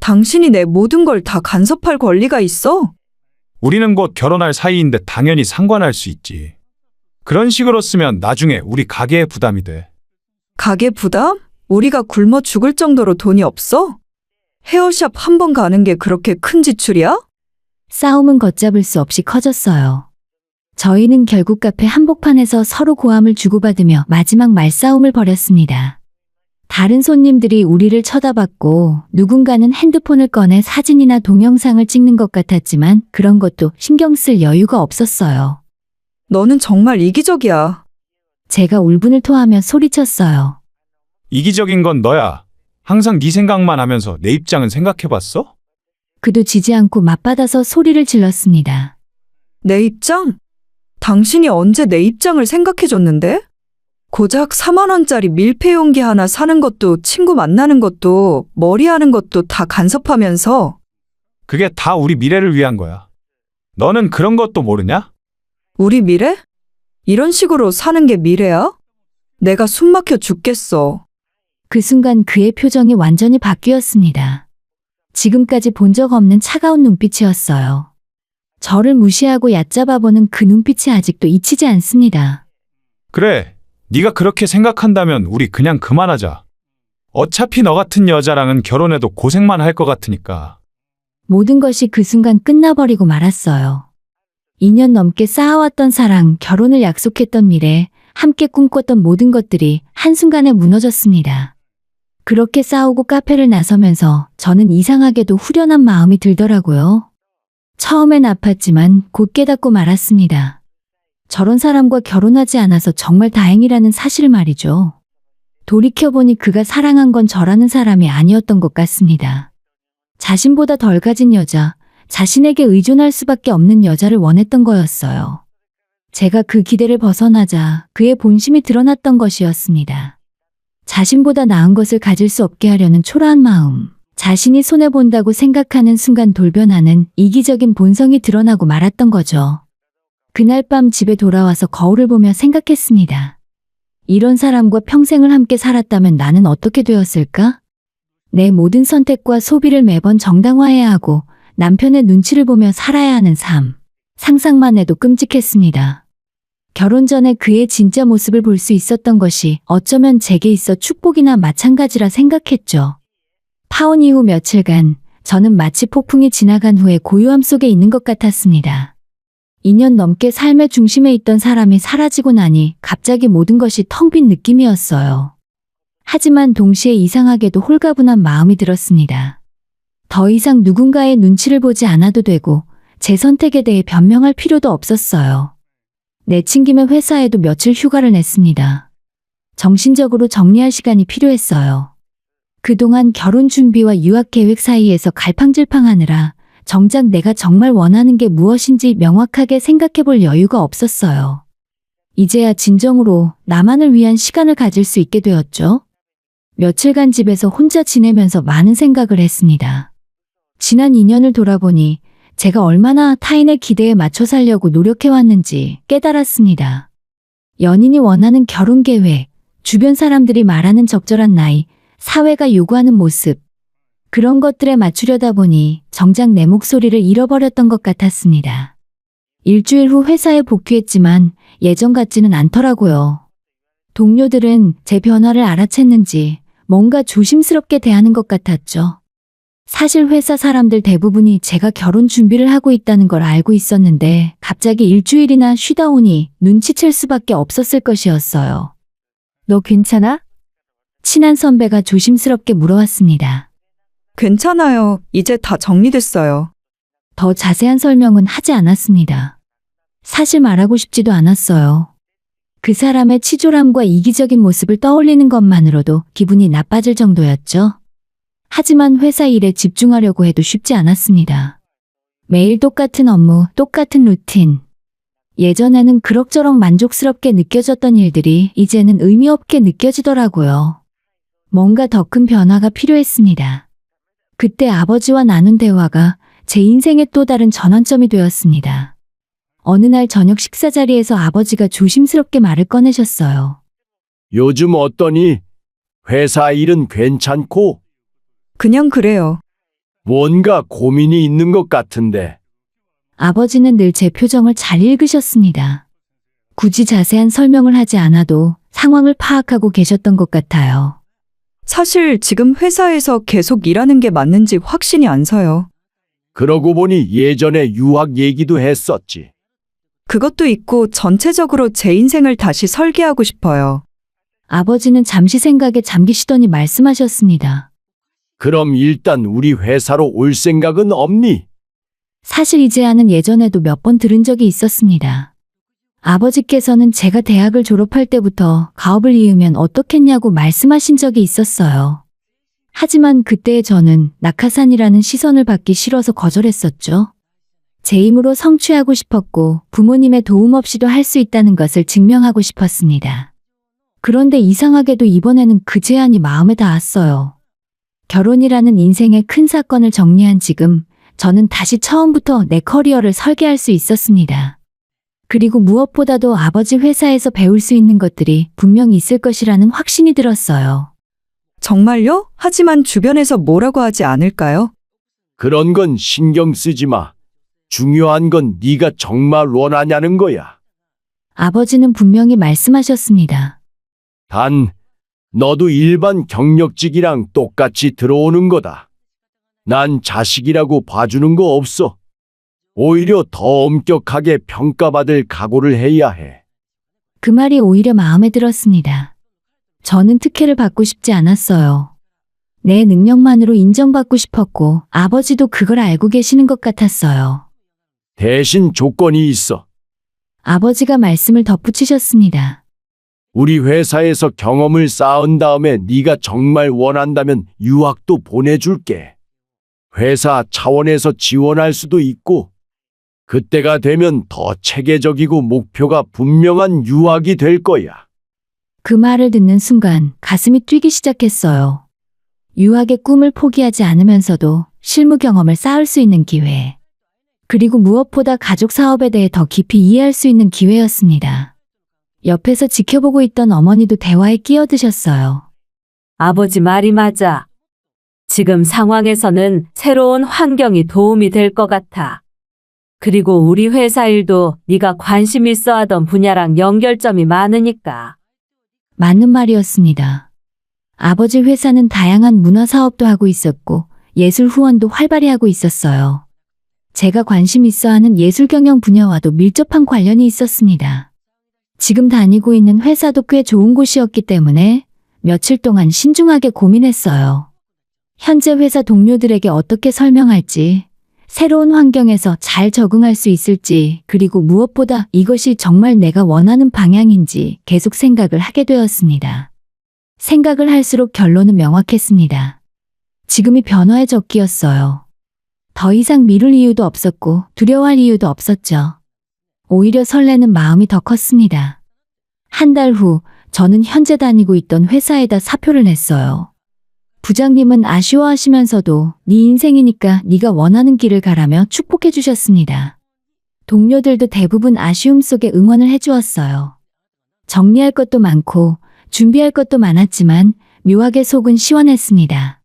J: 당신이 내 모든 걸 다 간섭할 권리가 있어?
E: 우리는 곧 결혼할 사이인데 당연히 상관할 수 있지. 그런 식으로 쓰면 나중에 우리 가게에 부담이 돼.
J: 가게 부담? 우리가 굶어 죽을 정도로 돈이 없어? 헤어샵 한 번 가는 게 그렇게 큰 지출이야?
B: 싸움은 걷잡을 수 없이 커졌어요. 저희는 결국 카페 한복판에서 서로 고함을 주고받으며 마지막 말싸움을 벌였습니다. 다른 손님들이 우리를 쳐다봤고 누군가는 핸드폰을 꺼내 사진이나 동영상을 찍는 것 같았지만 그런 것도 신경 쓸 여유가 없었어요.
J: 너는 정말 이기적이야.
B: 제가 울분을 토하며 소리쳤어요.
E: 이기적인 건 너야. 항상 네 생각만 하면서 내 입장은 생각해봤어?
B: 그도 지지 않고 맞받아서 소리를 질렀습니다.
J: 내 입장? 당신이 언제 내 입장을 생각해줬는데? 고작 4만 원짜리 밀폐용기 하나 사는 것도 친구 만나는 것도 머리하는 것도 다 간섭하면서.
E: 그게 다 우리 미래를 위한 거야. 너는 그런 것도 모르냐?
J: 우리 미래? 이런 식으로 사는 게 미래야? 내가 숨 막혀 죽겠어.
B: 그 순간 그의 표정이 완전히 바뀌었습니다. 지금까지 본 적 없는 차가운 눈빛이었어요. 저를 무시하고 얕잡아보는 그 눈빛이 아직도 잊히지 않습니다.
E: 그래, 네가 그렇게 생각한다면 우리 그냥 그만하자. 어차피 너 같은 여자랑은 결혼해도 고생만 할 것 같으니까.
B: 모든 것이 그 순간 끝나버리고 말았어요. 2년 넘게 쌓아왔던 사랑, 결혼을 약속했던 미래, 함께 꿈꿨던 모든 것들이 한순간에 무너졌습니다. 그렇게 싸우고 카페를 나서면서 저는 이상하게도 후련한 마음이 들더라고요. 처음엔 아팠지만 곧 깨닫고 말았습니다. 저런 사람과 결혼하지 않아서 정말 다행이라는 사실 말이죠. 돌이켜보니 그가 사랑한 건 저라는 사람이 아니었던 것 같습니다. 자신보다 덜 가진 여자, 자신에게 의존할 수밖에 없는 여자를 원했던 거였어요. 제가 그 기대를 벗어나자 그의 본심이 드러났던 것이었습니다. 자신보다 나은 것을 가질 수 없게 하려는 초라한 마음, 자신이 손해본다고 생각하는 순간 돌변하는 이기적인 본성이 드러나고 말았던 거죠. 그날 밤 집에 돌아와서 거울을 보며 생각했습니다. 이런 사람과 평생을 함께 살았다면 나는 어떻게 되었을까? 내 모든 선택과 소비를 매번 정당화해야 하고 남편의 눈치를 보며 살아야 하는 삶. 상상만 해도 끔찍했습니다. 결혼 전에 그의 진짜 모습을 볼 수 있었던 것이 어쩌면 제게 있어 축복이나 마찬가지라 생각했죠. 파혼 이후 며칠간 저는 마치 폭풍이 지나간 후에 고요함 속에 있는 것 같았습니다. 2년 넘게 삶의 중심에 있던 사람이 사라지고 나니 갑자기 모든 것이 텅 빈 느낌이었어요. 하지만 동시에 이상하게도 홀가분한 마음이 들었습니다. 더 이상 누군가의 눈치를 보지 않아도 되고 제 선택에 대해 변명할 필요도 없었어요. 내친 김에 회사에도 며칠 휴가를 냈습니다. 정신적으로 정리할 시간이 필요했어요. 그동안 결혼 준비와 유학 계획 사이에서 갈팡질팡하느라 정작 내가 정말 원하는 게 무엇인지 명확하게 생각해 볼 여유가 없었어요. 이제야 진정으로 나만을 위한 시간을 가질 수 있게 되었죠. 며칠간 집에서 혼자 지내면서 많은 생각을 했습니다. 지난 2년을 돌아보니 제가 얼마나 타인의 기대에 맞춰 살려고 노력해왔는지 깨달았습니다. 연인이 원하는 결혼 계획, 주변 사람들이 말하는 적절한 나이, 사회가 요구하는 모습, 그런 것들에 맞추려다 보니 정작 내 목소리를 잃어버렸던 것 같았습니다. 일주일 후 회사에 복귀했지만 예전 같지는 않더라고요. 동료들은 제 변화를 알아챘는지 뭔가 조심스럽게 대하는 것 같았죠. 사실 회사 사람들 대부분이 제가 결혼 준비를 하고 있다는 걸 알고 있었는데 갑자기 일주일이나 쉬다 오니 눈치챌 수밖에 없었을 것이었어요. 너 괜찮아? 친한 선배가 조심스럽게 물어왔습니다.
J: 괜찮아요. 이제 다 정리됐어요.
B: 더 자세한 설명은 하지 않았습니다. 사실 말하고 싶지도 않았어요. 그 사람의 치졸함과 이기적인 모습을 떠올리는 것만으로도 기분이 나빠질 정도였죠. 하지만 회사 일에 집중하려고 해도 쉽지 않았습니다. 매일 똑같은 업무, 똑같은 루틴. 예전에는 그럭저럭 만족스럽게 느껴졌던 일들이 이제는 의미 없게 느껴지더라고요. 뭔가 더 큰 변화가 필요했습니다. 그때 아버지와 나눈 대화가 제 인생의 또 다른 전환점이 되었습니다. 어느 날 저녁 식사 자리에서 아버지가 조심스럽게 말을 꺼내셨어요.
O: 요즘 어떠니? 회사 일은 괜찮고?
J: 그냥 그래요.
O: 뭔가 고민이 있는 것 같은데.
B: 아버지는 늘 제 표정을 잘 읽으셨습니다. 굳이 자세한 설명을 하지 않아도 상황을 파악하고 계셨던 것 같아요.
J: 사실 지금 회사에서 계속 일하는 게 맞는지 확신이 안 서요.
O: 그러고 보니 예전에 유학 얘기도 했었지.
J: 그것도 있고 전체적으로 제 인생을 다시 설계하고 싶어요.
B: 아버지는 잠시 생각에 잠기시더니 말씀하셨습니다.
O: 그럼 일단 우리 회사로 올 생각은 없니?
B: 사실 이 제안은 예전에도 몇 번 들은 적이 있었습니다. 아버지께서는 제가 대학을 졸업할 때부터 가업을 이으면 어떻겠냐고 말씀하신 적이 있었어요. 하지만 그때의 저는 낙하산이라는 시선을 받기 싫어서 거절했었죠. 제 힘으로 성취하고 싶었고 부모님의 도움 없이도 할 수 있다는 것을 증명하고 싶었습니다. 그런데 이상하게도 이번에는 그 제안이 마음에 닿았어요. 결혼이라는 인생의 큰 사건을 정리한 지금 저는 다시 처음부터 내 커리어를 설계할 수 있었습니다. 그리고 무엇보다도 아버지 회사에서 배울 수 있는 것들이 분명히 있을 것이라는 확신이 들었어요.
J: 정말요? 하지만 주변에서 뭐라고 하지 않을까요?
O: 그런 건 신경 쓰지 마. 중요한 건 네가 정말 원하냐는 거야.
B: 아버지는 분명히 말씀하셨습니다.
O: 단, 너도 일반 경력직이랑 똑같이 들어오는 거다. 난 자식이라고 봐주는 거 없어. 오히려 더 엄격하게 평가받을 각오를 해야 해.
B: 그 말이 오히려 마음에 들었습니다. 저는 특혜를 받고 싶지 않았어요. 내 능력만으로 인정받고 싶었고 아버지도 그걸 알고 계시는 것 같았어요.
O: 대신 조건이 있어.
B: 아버지가 말씀을 덧붙이셨습니다.
O: 우리 회사에서 경험을 쌓은 다음에 네가 정말 원한다면 유학도 보내줄게. 회사 차원에서 지원할 수도 있고 그때가 되면 더 체계적이고 목표가 분명한 유학이 될 거야.
B: 그 말을 듣는 순간 가슴이 뛰기 시작했어요. 유학의 꿈을 포기하지 않으면서도 실무 경험을 쌓을 수 있는 기회. 그리고 무엇보다 가족 사업에 대해 더 깊이 이해할 수 있는 기회였습니다. 옆에서 지켜보고 있던 어머니도 대화에 끼어드셨어요.
I: 아버지 말이 맞아. 지금 상황에서는 새로운 환경이 도움이 될 것 같아. 그리고 우리 회사 일도 네가 관심 있어 하던 분야랑 연결점이 많으니까.
B: 맞는 말이었습니다. 아버지 회사는 다양한 문화 사업도 하고 있었고 예술 후원도 활발히 하고 있었어요. 제가 관심 있어 하는 예술 경영 분야와도 밀접한 관련이 있었습니다. 지금 다니고 있는 회사도 꽤 좋은 곳이었기 때문에 며칠 동안 신중하게 고민했어요. 현재 회사 동료들에게 어떻게 설명할지, 새로운 환경에서 잘 적응할 수 있을지, 그리고 무엇보다 이것이 정말 내가 원하는 방향인지 계속 생각을 하게 되었습니다. 생각을 할수록 결론은 명확했습니다. 지금이 변화의 적기였어요. 더 이상 미룰 이유도 없었고 두려워할 이유도 없었죠. 오히려 설레는 마음이 더 컸습니다. 한 달 후 저는 현재 다니고 있던 회사에다 사표를 냈어요. 부장님은 아쉬워하시면서도 네 인생이니까 네가 원하는 길을 가라며 축복해 주셨습니다. 동료들도 대부분 아쉬움 속에 응원을 해주었어요. 정리할 것도 많고 준비할 것도 많았지만 묘하게 속은 시원했습니다.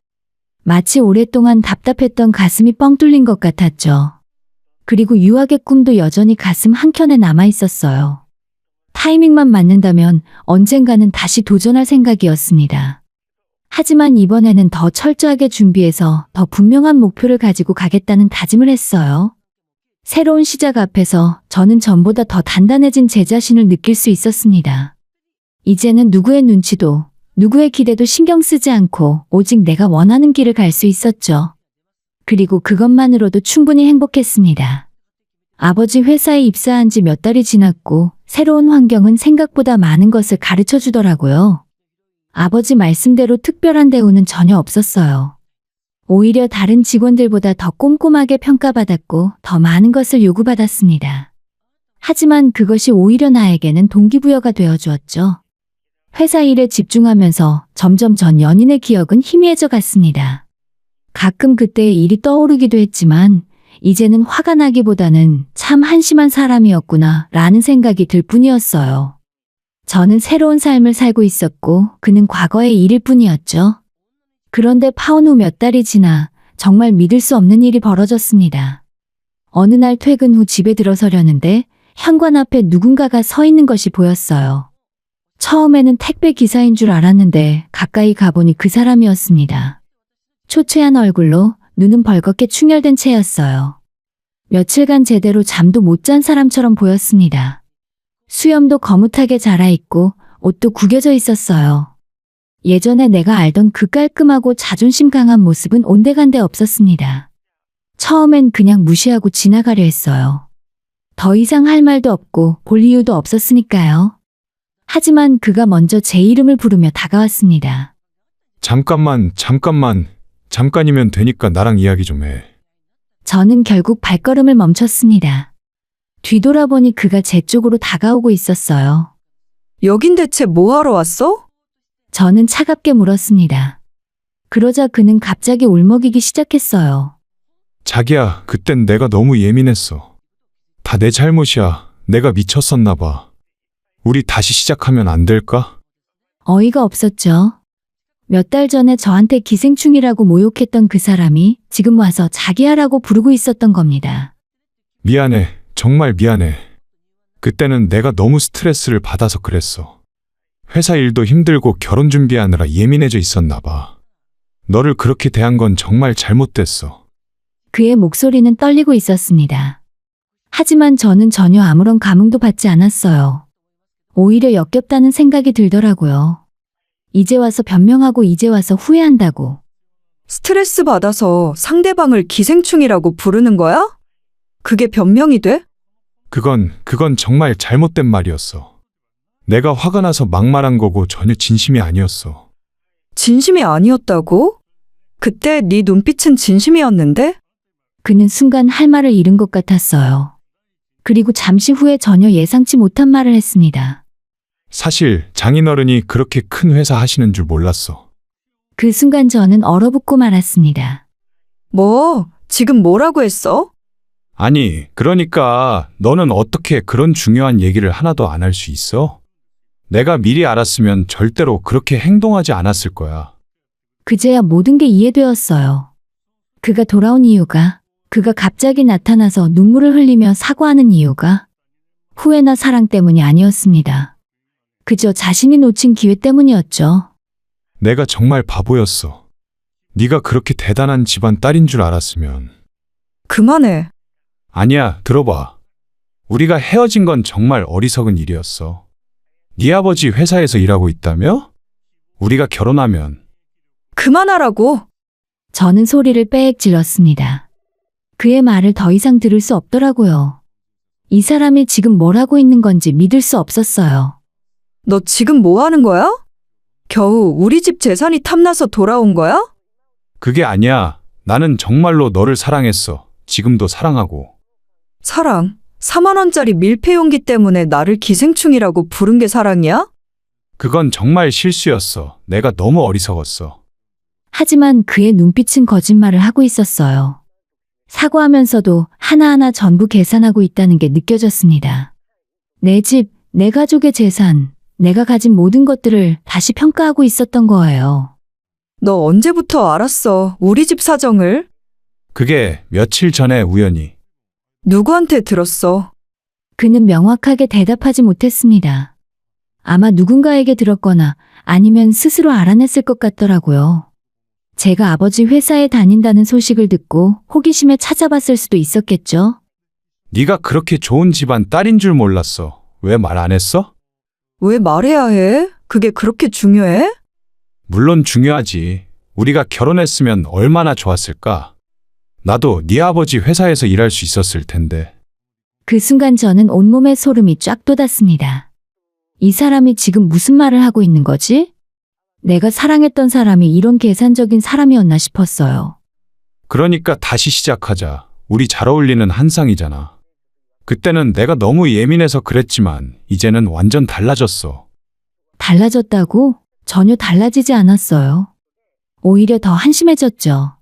B: 마치 오랫동안 답답했던 가슴이 뻥 뚫린 것 같았죠. 그리고 유학의 꿈도 여전히 가슴 한켠에 남아 있었어요. 타이밍만 맞는다면 언젠가는 다시 도전할 생각이었습니다. 하지만 이번에는 더 철저하게 준비해서 더 분명한 목표를 가지고 가겠다는 다짐을 했어요. 새로운 시작 앞에서 저는 전보다 더 단단해진 제 자신을 느낄 수 있었습니다. 이제는 누구의 눈치도, 누구의 기대도 신경 쓰지 않고 오직 내가 원하는 길을 갈 수 있었죠. 그리고 그것만으로도 충분히 행복했습니다. 아버지 회사에 입사한 지 몇 달이 지났고 새로운 환경은 생각보다 많은 것을 가르쳐 주더라고요. 아버지 말씀대로 특별한 대우는 전혀 없었어요. 오히려 다른 직원들보다 더 꼼꼼하게 평가받았고 더 많은 것을 요구받았습니다. 하지만 그것이 오히려 나에게는 동기부여가 되어 주었죠. 회사 일에 집중하면서 점점 전 연인의 기억은 희미해져 갔습니다. 가끔 그때의 일이 떠오르기도 했지만 이제는 화가 나기보다는 참 한심한 사람이었구나 라는 생각이 들 뿐이었어요. 저는 새로운 삶을 살고 있었고 그는 과거의 일일 뿐이었죠. 그런데 파혼 후 몇 달이 지나 정말 믿을 수 없는 일이 벌어졌습니다. 어느 날 퇴근 후 집에 들어서려는데 현관 앞에 누군가가 서 있는 것이 보였어요. 처음에는 택배 기사인 줄 알았는데 가까이 가보니 그 사람이었습니다. 초췌한 얼굴로 눈은 벌겋게 충혈된 채였어요. 며칠간 제대로 잠도 못 잔 사람처럼 보였습니다. 수염도 거뭇하게 자라있고 옷도 구겨져 있었어요. 예전에 내가 알던 그 깔끔하고 자존심 강한 모습은 온데간데 없었습니다. 처음엔 그냥 무시하고 지나가려 했어요. 더 이상 할 말도 없고 볼 이유도 없었으니까요. 하지만 그가 먼저 제 이름을 부르며 다가왔습니다.
E: 잠깐이면 되니까 나랑 이야기 좀 해.
B: 저는 결국 발걸음을 멈췄습니다. 뒤돌아보니 그가 제 쪽으로 다가오고 있었어요.
J: 여긴 대체 뭐 하러 왔어?
B: 저는 차갑게 물었습니다. 그러자 그는 갑자기 울먹이기 시작했어요.
E: 자기야, 그땐 내가 너무 예민했어. 다 내 잘못이야. 내가 미쳤었나 봐. 우리 다시 시작하면 안 될까?
B: 어이가 없었죠. 몇 달 전에 저한테 기생충이라고 모욕했던 그 사람이 지금 와서 자기야라고 부르고 있었던 겁니다.
E: 미안해. 정말 미안해. 그때는 내가 너무 스트레스를 받아서 그랬어. 회사 일도 힘들고 결혼 준비하느라 예민해져 있었나 봐. 너를 그렇게 대한 건 정말 잘못됐어.
B: 그의 목소리는 떨리고 있었습니다. 하지만 저는 전혀 아무런 감흥도 받지 않았어요. 오히려 역겹다는 생각이 들더라고요. 이제 와서 변명하고 이제 와서 후회한다고.
J: 스트레스 받아서 상대방을 기생충이라고 부르는 거야? 그게 변명이 돼?
E: 그건 정말 잘못된 말이었어. 내가 화가 나서 막말한 거고 전혀 진심이 아니었어.
J: 진심이 아니었다고? 그때 네 눈빛은 진심이었는데?
B: 그는 순간 할 말을 잃은 것 같았어요. 그리고 잠시 후에 전혀 예상치 못한 말을 했습니다.
E: 사실 장인어른이 그렇게 큰 회사 하시는 줄 몰랐어.
B: 그 순간 저는 얼어붙고 말았습니다.
J: 뭐? 지금 뭐라고 했어?
E: 아니, 그러니까 너는 어떻게 그런 중요한 얘기를 하나도 안 할 수 있어? 내가 미리 알았으면 절대로 그렇게 행동하지 않았을 거야.
B: 그제야 모든 게 이해되었어요. 그가 돌아온 이유가, 그가 갑자기 나타나서 눈물을 흘리며 사과하는 이유가 후회나 사랑 때문이 아니었습니다. 그저 자신이 놓친 기회 때문이었죠.
E: 내가 정말 바보였어. 네가 그렇게 대단한 집안 딸인 줄 알았으면.
J: 그만해.
E: 아니야, 들어봐. 우리가 헤어진 건 정말 어리석은 일이었어. 네 아버지 회사에서 일하고 있다며? 우리가 결혼하면.
J: 그만하라고.
B: 저는 소리를 빽 질렀습니다. 그의 말을 더 이상 들을 수 없더라고요. 이 사람이 지금 뭘 하고 있는 건지 믿을 수 없었어요.
J: 너 지금 뭐 하는 거야? 겨우 우리 집 재산이 탐나서 돌아온 거야?
E: 그게 아니야. 나는 정말로 너를 사랑했어. 지금도 사랑하고.
J: 사랑. 4만 원짜리 밀폐용기 때문에 나를 기생충이라고 부른 게 사랑이야?
E: 그건 정말 실수였어. 내가 너무 어리석었어.
B: 하지만 그의 눈빛은 거짓말을 하고 있었어요. 사과하면서도 하나하나 전부 계산하고 있다는 게 느껴졌습니다. 내 집, 내 가족의 재산, 내가 가진 모든 것들을 다시 평가하고 있었던 거예요.
J: 너 언제부터 알았어, 우리 집 사정을?
E: 그게 며칠 전에 우연히.
J: 누구한테 들었어?
B: 그는 명확하게 대답하지 못했습니다. 아마 누군가에게 들었거나 아니면 스스로 알아냈을 것 같더라고요. 제가 아버지 회사에 다닌다는 소식을 듣고 호기심에 찾아봤을 수도 있었겠죠.
E: 네가 그렇게 좋은 집안 딸인 줄 몰랐어. 왜 말 안 했어?
J: 왜 말해야 해? 그게 그렇게 중요해?
E: 물론 중요하지. 우리가 결혼했으면 얼마나 좋았을까? 나도 네 아버지 회사에서 일할 수 있었을 텐데.
B: 그 순간 저는 온몸에 소름이 쫙 돋았습니다. 이 사람이 지금 무슨 말을 하고 있는 거지? 내가 사랑했던 사람이 이런 계산적인 사람이었나 싶었어요.
E: 그러니까 다시 시작하자. 우리 잘 어울리는 한 쌍이잖아. 그때는 내가 너무 예민해서 그랬지만 이제는 완전 달라졌어.
B: 달라졌다고? 전혀 달라지지 않았어요. 오히려 더 한심해졌죠.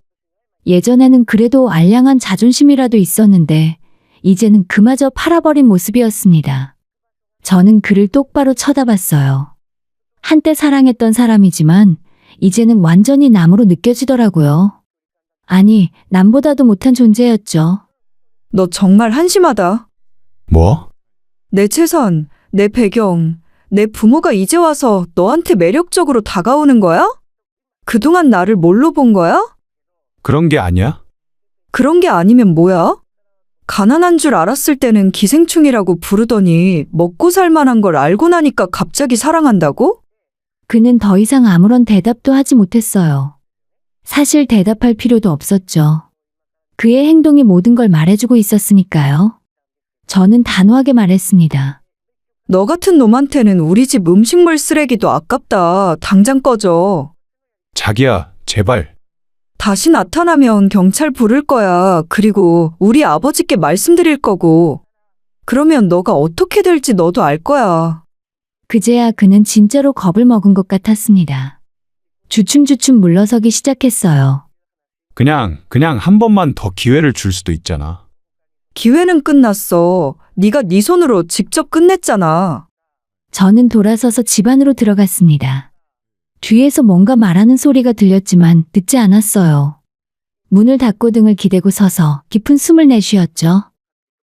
B: 예전에는 그래도 알량한 자존심이라도 있었는데 이제는 그마저 팔아버린 모습이었습니다. 저는 그를 똑바로 쳐다봤어요. 한때 사랑했던 사람이지만 이제는 완전히 남으로 느껴지더라고요. 아니, 남보다도 못한 존재였죠.
J: 너 정말 한심하다.
E: 뭐?
J: 내 재산, 내 배경, 내 부모가 이제 와서 너한테 매력적으로 다가오는 거야? 그동안 나를 뭘로 본 거야?
E: 그런 게 아니야?
J: 그런 게 아니면 뭐야? 가난한 줄 알았을 때는 기생충이라고 부르더니 먹고 살 만한 걸 알고 나니까 갑자기 사랑한다고?
B: 그는 더 이상 아무런 대답도 하지 못했어요. 사실 대답할 필요도 없었죠. 그의 행동이 모든 걸 말해주고 있었으니까요. 저는 단호하게 말했습니다.
J: 너 같은 놈한테는 우리 집 음식물 쓰레기도 아깝다. 당장 꺼져.
E: 자기야, 제발.
J: 다시 나타나면 경찰 부를 거야. 그리고 우리 아버지께 말씀드릴 거고. 그러면 너가 어떻게 될지 너도 알 거야.
B: 그제야 그는 진짜로 겁을 먹은 것 같았습니다. 주춤주춤 물러서기 시작했어요.
E: 그냥 한 번만 더 기회를 줄 수도 있잖아.
J: 기회는 끝났어. 네가 네 손으로 직접 끝냈잖아.
B: 저는 돌아서서 집 안으로 들어갔습니다. 뒤에서 뭔가 말하는 소리가 들렸지만 듣지 않았어요. 문을 닫고 등을 기대고 서서 깊은 숨을 내쉬었죠.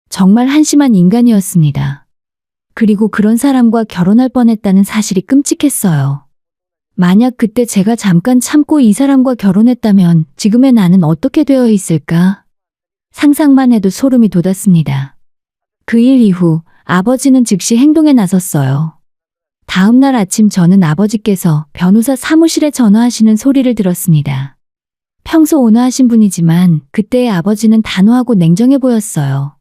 B: 정말 한심한 인간이었습니다. 그리고 그런 사람과 결혼할 뻔했다는 사실이 끔찍했어요. 만약 그때 제가 잠깐 참고 이 사람과 결혼했다면 지금의 나는 어떻게 되어 있을까? 상상만 해도 소름이 돋았습니다. 그 일 이후 아버지는 즉시 행동에 나섰어요. 다음 날 아침 저는 아버지께서 변호사 사무실에 전화하시는 소리를 들었습니다. 평소 온화하신 분이지만 그때의 아버지는 단호하고 냉정해 보였어요.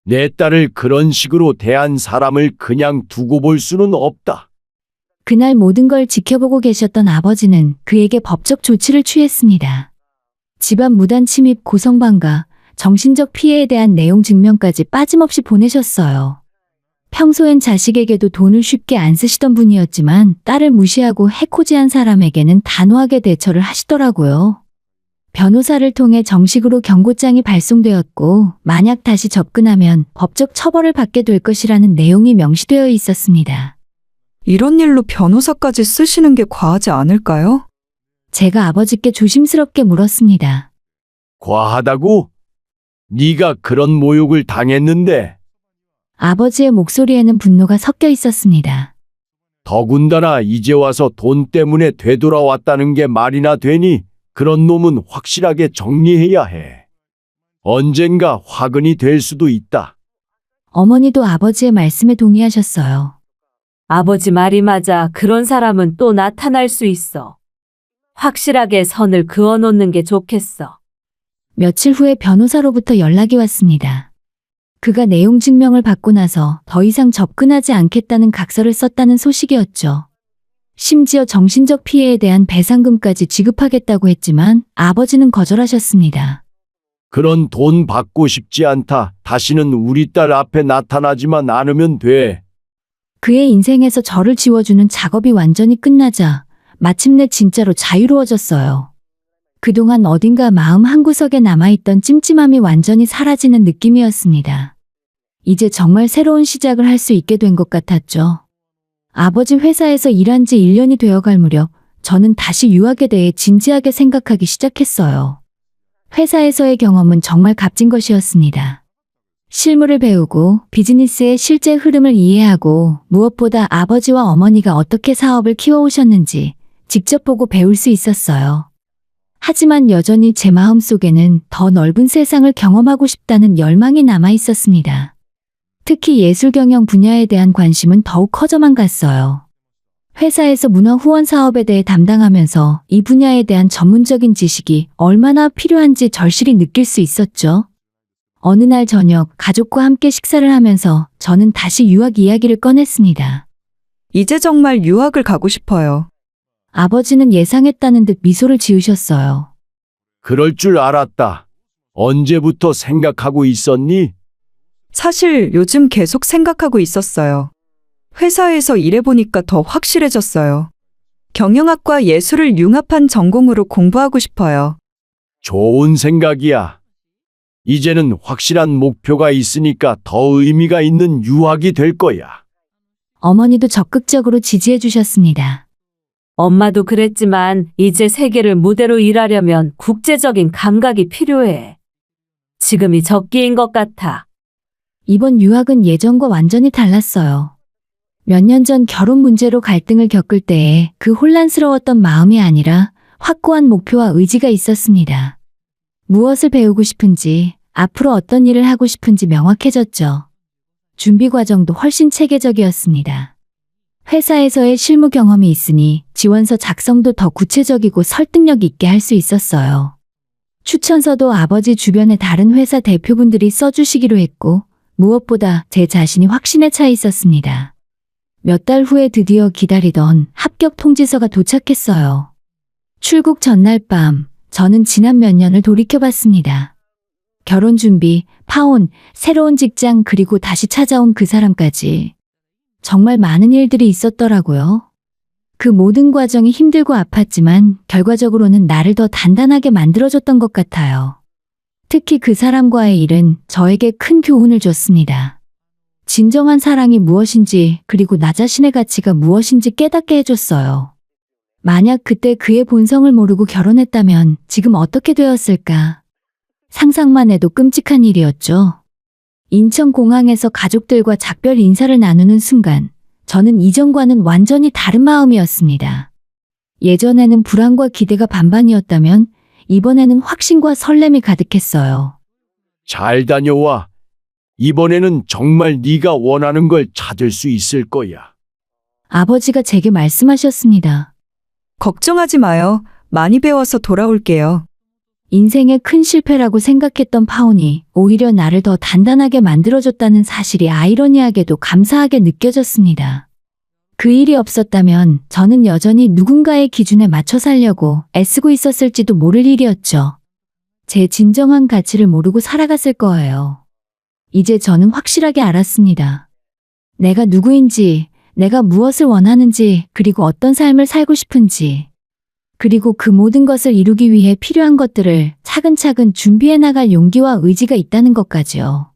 O: 내 딸을 그런 식으로 대한 사람을 그냥 두고 볼 수는 없다.
B: 그날 모든 걸 지켜보고 계셨던 아버지는 그에게 법적 조치를 취했습니다. 집안 무단 침입 고성방가, 정신적 피해에 대한 내용 증명까지 빠짐없이 보내셨어요. 평소엔 자식에게도 돈을 쉽게 안 쓰시던 분이었지만 딸을 무시하고 해코지한 사람에게는 단호하게 대처를 하시더라고요. 변호사를 통해 정식으로 경고장이 발송되었고 만약 다시 접근하면 법적 처벌을 받게 될 것이라는 내용이 명시되어 있었습니다.
J: 이런 일로 변호사까지 쓰시는 게 과하지 않을까요?
B: 제가 아버지께 조심스럽게 물었습니다.
O: 과하다고? 네가 그런 모욕을 당했는데
B: 아버지의 목소리에는 분노가 섞여 있었습니다.
O: 더군다나 이제 와서 돈 때문에 되돌아왔다는 게 말이나 되니 그런 놈은 확실하게 정리해야 해. 언젠가 화근이 될 수도 있다.
B: 어머니도 아버지의 말씀에 동의하셨어요.
I: 아버지 말이 맞아. 그런 사람은 또 나타날 수 있어. 확실하게 선을 그어놓는 게 좋겠어.
B: 며칠 후에 변호사로부터 연락이 왔습니다. 그가 내용 증명을 받고 나서 더 이상 접근하지 않겠다는 각서를 썼다는 소식이었죠. 심지어 정신적 피해에 대한 배상금까지 지급하겠다고 했지만 아버지는 거절하셨습니다.
O: 그런 돈 받고 싶지 않다. 다시는 우리 딸 앞에 나타나지만 않으면 돼.
B: 그의 인생에서 저를 지워주는 작업이 완전히 끝나자 마침내 진짜로 자유로워졌어요. 그동안 어딘가 마음 한구석에 남아있던 찜찜함이 완전히 사라지는 느낌이었습니다. 이제 정말 새로운 시작을 할 수 있게 된 것 같았죠. 아버지 회사에서 일한 지 1년이 되어갈 무렵 저는 다시 유학에 대해 진지하게 생각하기 시작했어요. 회사에서의 경험은 정말 값진 것이었습니다. 실무를 배우고 비즈니스의 실제 흐름을 이해하고 무엇보다 아버지와 어머니가 어떻게 사업을 키워오셨는지 직접 보고 배울 수 있었어요. 하지만 여전히 제 마음속에는 더 넓은 세상을 경험하고 싶다는 열망이 남아 있었습니다. 특히 예술 경영 분야에 대한 관심은 더욱 커져만 갔어요. 회사에서 문화 후원 사업에 대해 담당하면서 이 분야에 대한 전문적인 지식이 얼마나 필요한지 절실히 느낄 수 있었죠. 어느 날 저녁 가족과 함께 식사를 하면서 저는 다시 유학 이야기를 꺼냈습니다.
J: 이제 정말 유학을 가고 싶어요.
B: 아버지는 예상했다는 듯 미소를 지으셨어요.
O: 그럴 줄 알았다. 언제부터 생각하고 있었니?
J: 사실 요즘 계속 생각하고 있었어요. 회사에서 일해보니까 더 확실해졌어요. 경영학과 예술을 융합한 전공으로 공부하고 싶어요.
O: 좋은 생각이야. 이제는 확실한 목표가 있으니까 더 의미가 있는 유학이 될 거야.
B: 어머니도 적극적으로 지지해 주셨습니다.
I: 엄마도 그랬지만 이제 세계를 무대로 일하려면 국제적인 감각이 필요해. 지금이 적기인 것 같아.
B: 이번 유학은 예전과 완전히 달랐어요. 몇 년 전 결혼 문제로 갈등을 겪을 때에 그 혼란스러웠던 마음이 아니라 확고한 목표와 의지가 있었습니다. 무엇을 배우고 싶은지, 앞으로 어떤 일을 하고 싶은지 명확해졌죠. 준비 과정도 훨씬 체계적이었습니다. 회사에서의 실무 경험이 있으니 지원서 작성도 더 구체적이고 설득력 있게 할 수 있었어요. 추천서도 아버지 주변의 다른 회사 대표분들이 써주시기로 했고, 무엇보다 제 자신이 확신에 차 있었습니다. 몇 달 후에 드디어 기다리던 합격 통지서가 도착했어요. 출국 전날 밤, 저는 지난 몇 년을 돌이켜봤습니다. 결혼 준비, 파혼, 새로운 직장, 그리고 다시 찾아온 그 사람까지. 정말 많은 일들이 있었더라고요. 그 모든 과정이 힘들고 아팠지만 결과적으로는 나를 더 단단하게 만들어줬던 것 같아요. 특히 그 사람과의 일은 저에게 큰 교훈을 줬습니다. 진정한 사랑이 무엇인지, 그리고 나 자신의 가치가 무엇인지 깨닫게 해줬어요. 만약 그때 그의 본성을 모르고 결혼했다면 지금 어떻게 되었을까? 상상만 해도 끔찍한 일이었죠. 인천공항에서 가족들과 작별 인사를 나누는 순간, 저는 이전과는 완전히 다른 마음이었습니다. 예전에는 불안과 기대가 반반이었다면 이번에는 확신과 설렘이 가득했어요.
O: 잘 다녀와. 이번에는 정말 네가 원하는 걸 찾을 수 있을 거야.
B: 아버지가 제게 말씀하셨습니다.
J: 걱정하지 마요. 많이 배워서 돌아올게요.
B: 인생의 큰 실패라고 생각했던 파혼이 오히려 나를 더 단단하게 만들어줬다는 사실이 아이러니하게도 감사하게 느껴졌습니다. 그 일이 없었다면 저는 여전히 누군가의 기준에 맞춰 살려고 애쓰고 있었을지도 모를 일이었죠. 제 진정한 가치를 모르고 살아갔을 거예요. 이제 저는 확실하게 알았습니다. 내가 누구인지, 내가 무엇을 원하는지, 그리고 어떤 삶을 살고 싶은지, 그리고 그 모든 것을 이루기 위해 필요한 것들을 차근차근 준비해 나갈 용기와 의지가 있다는 것까지요.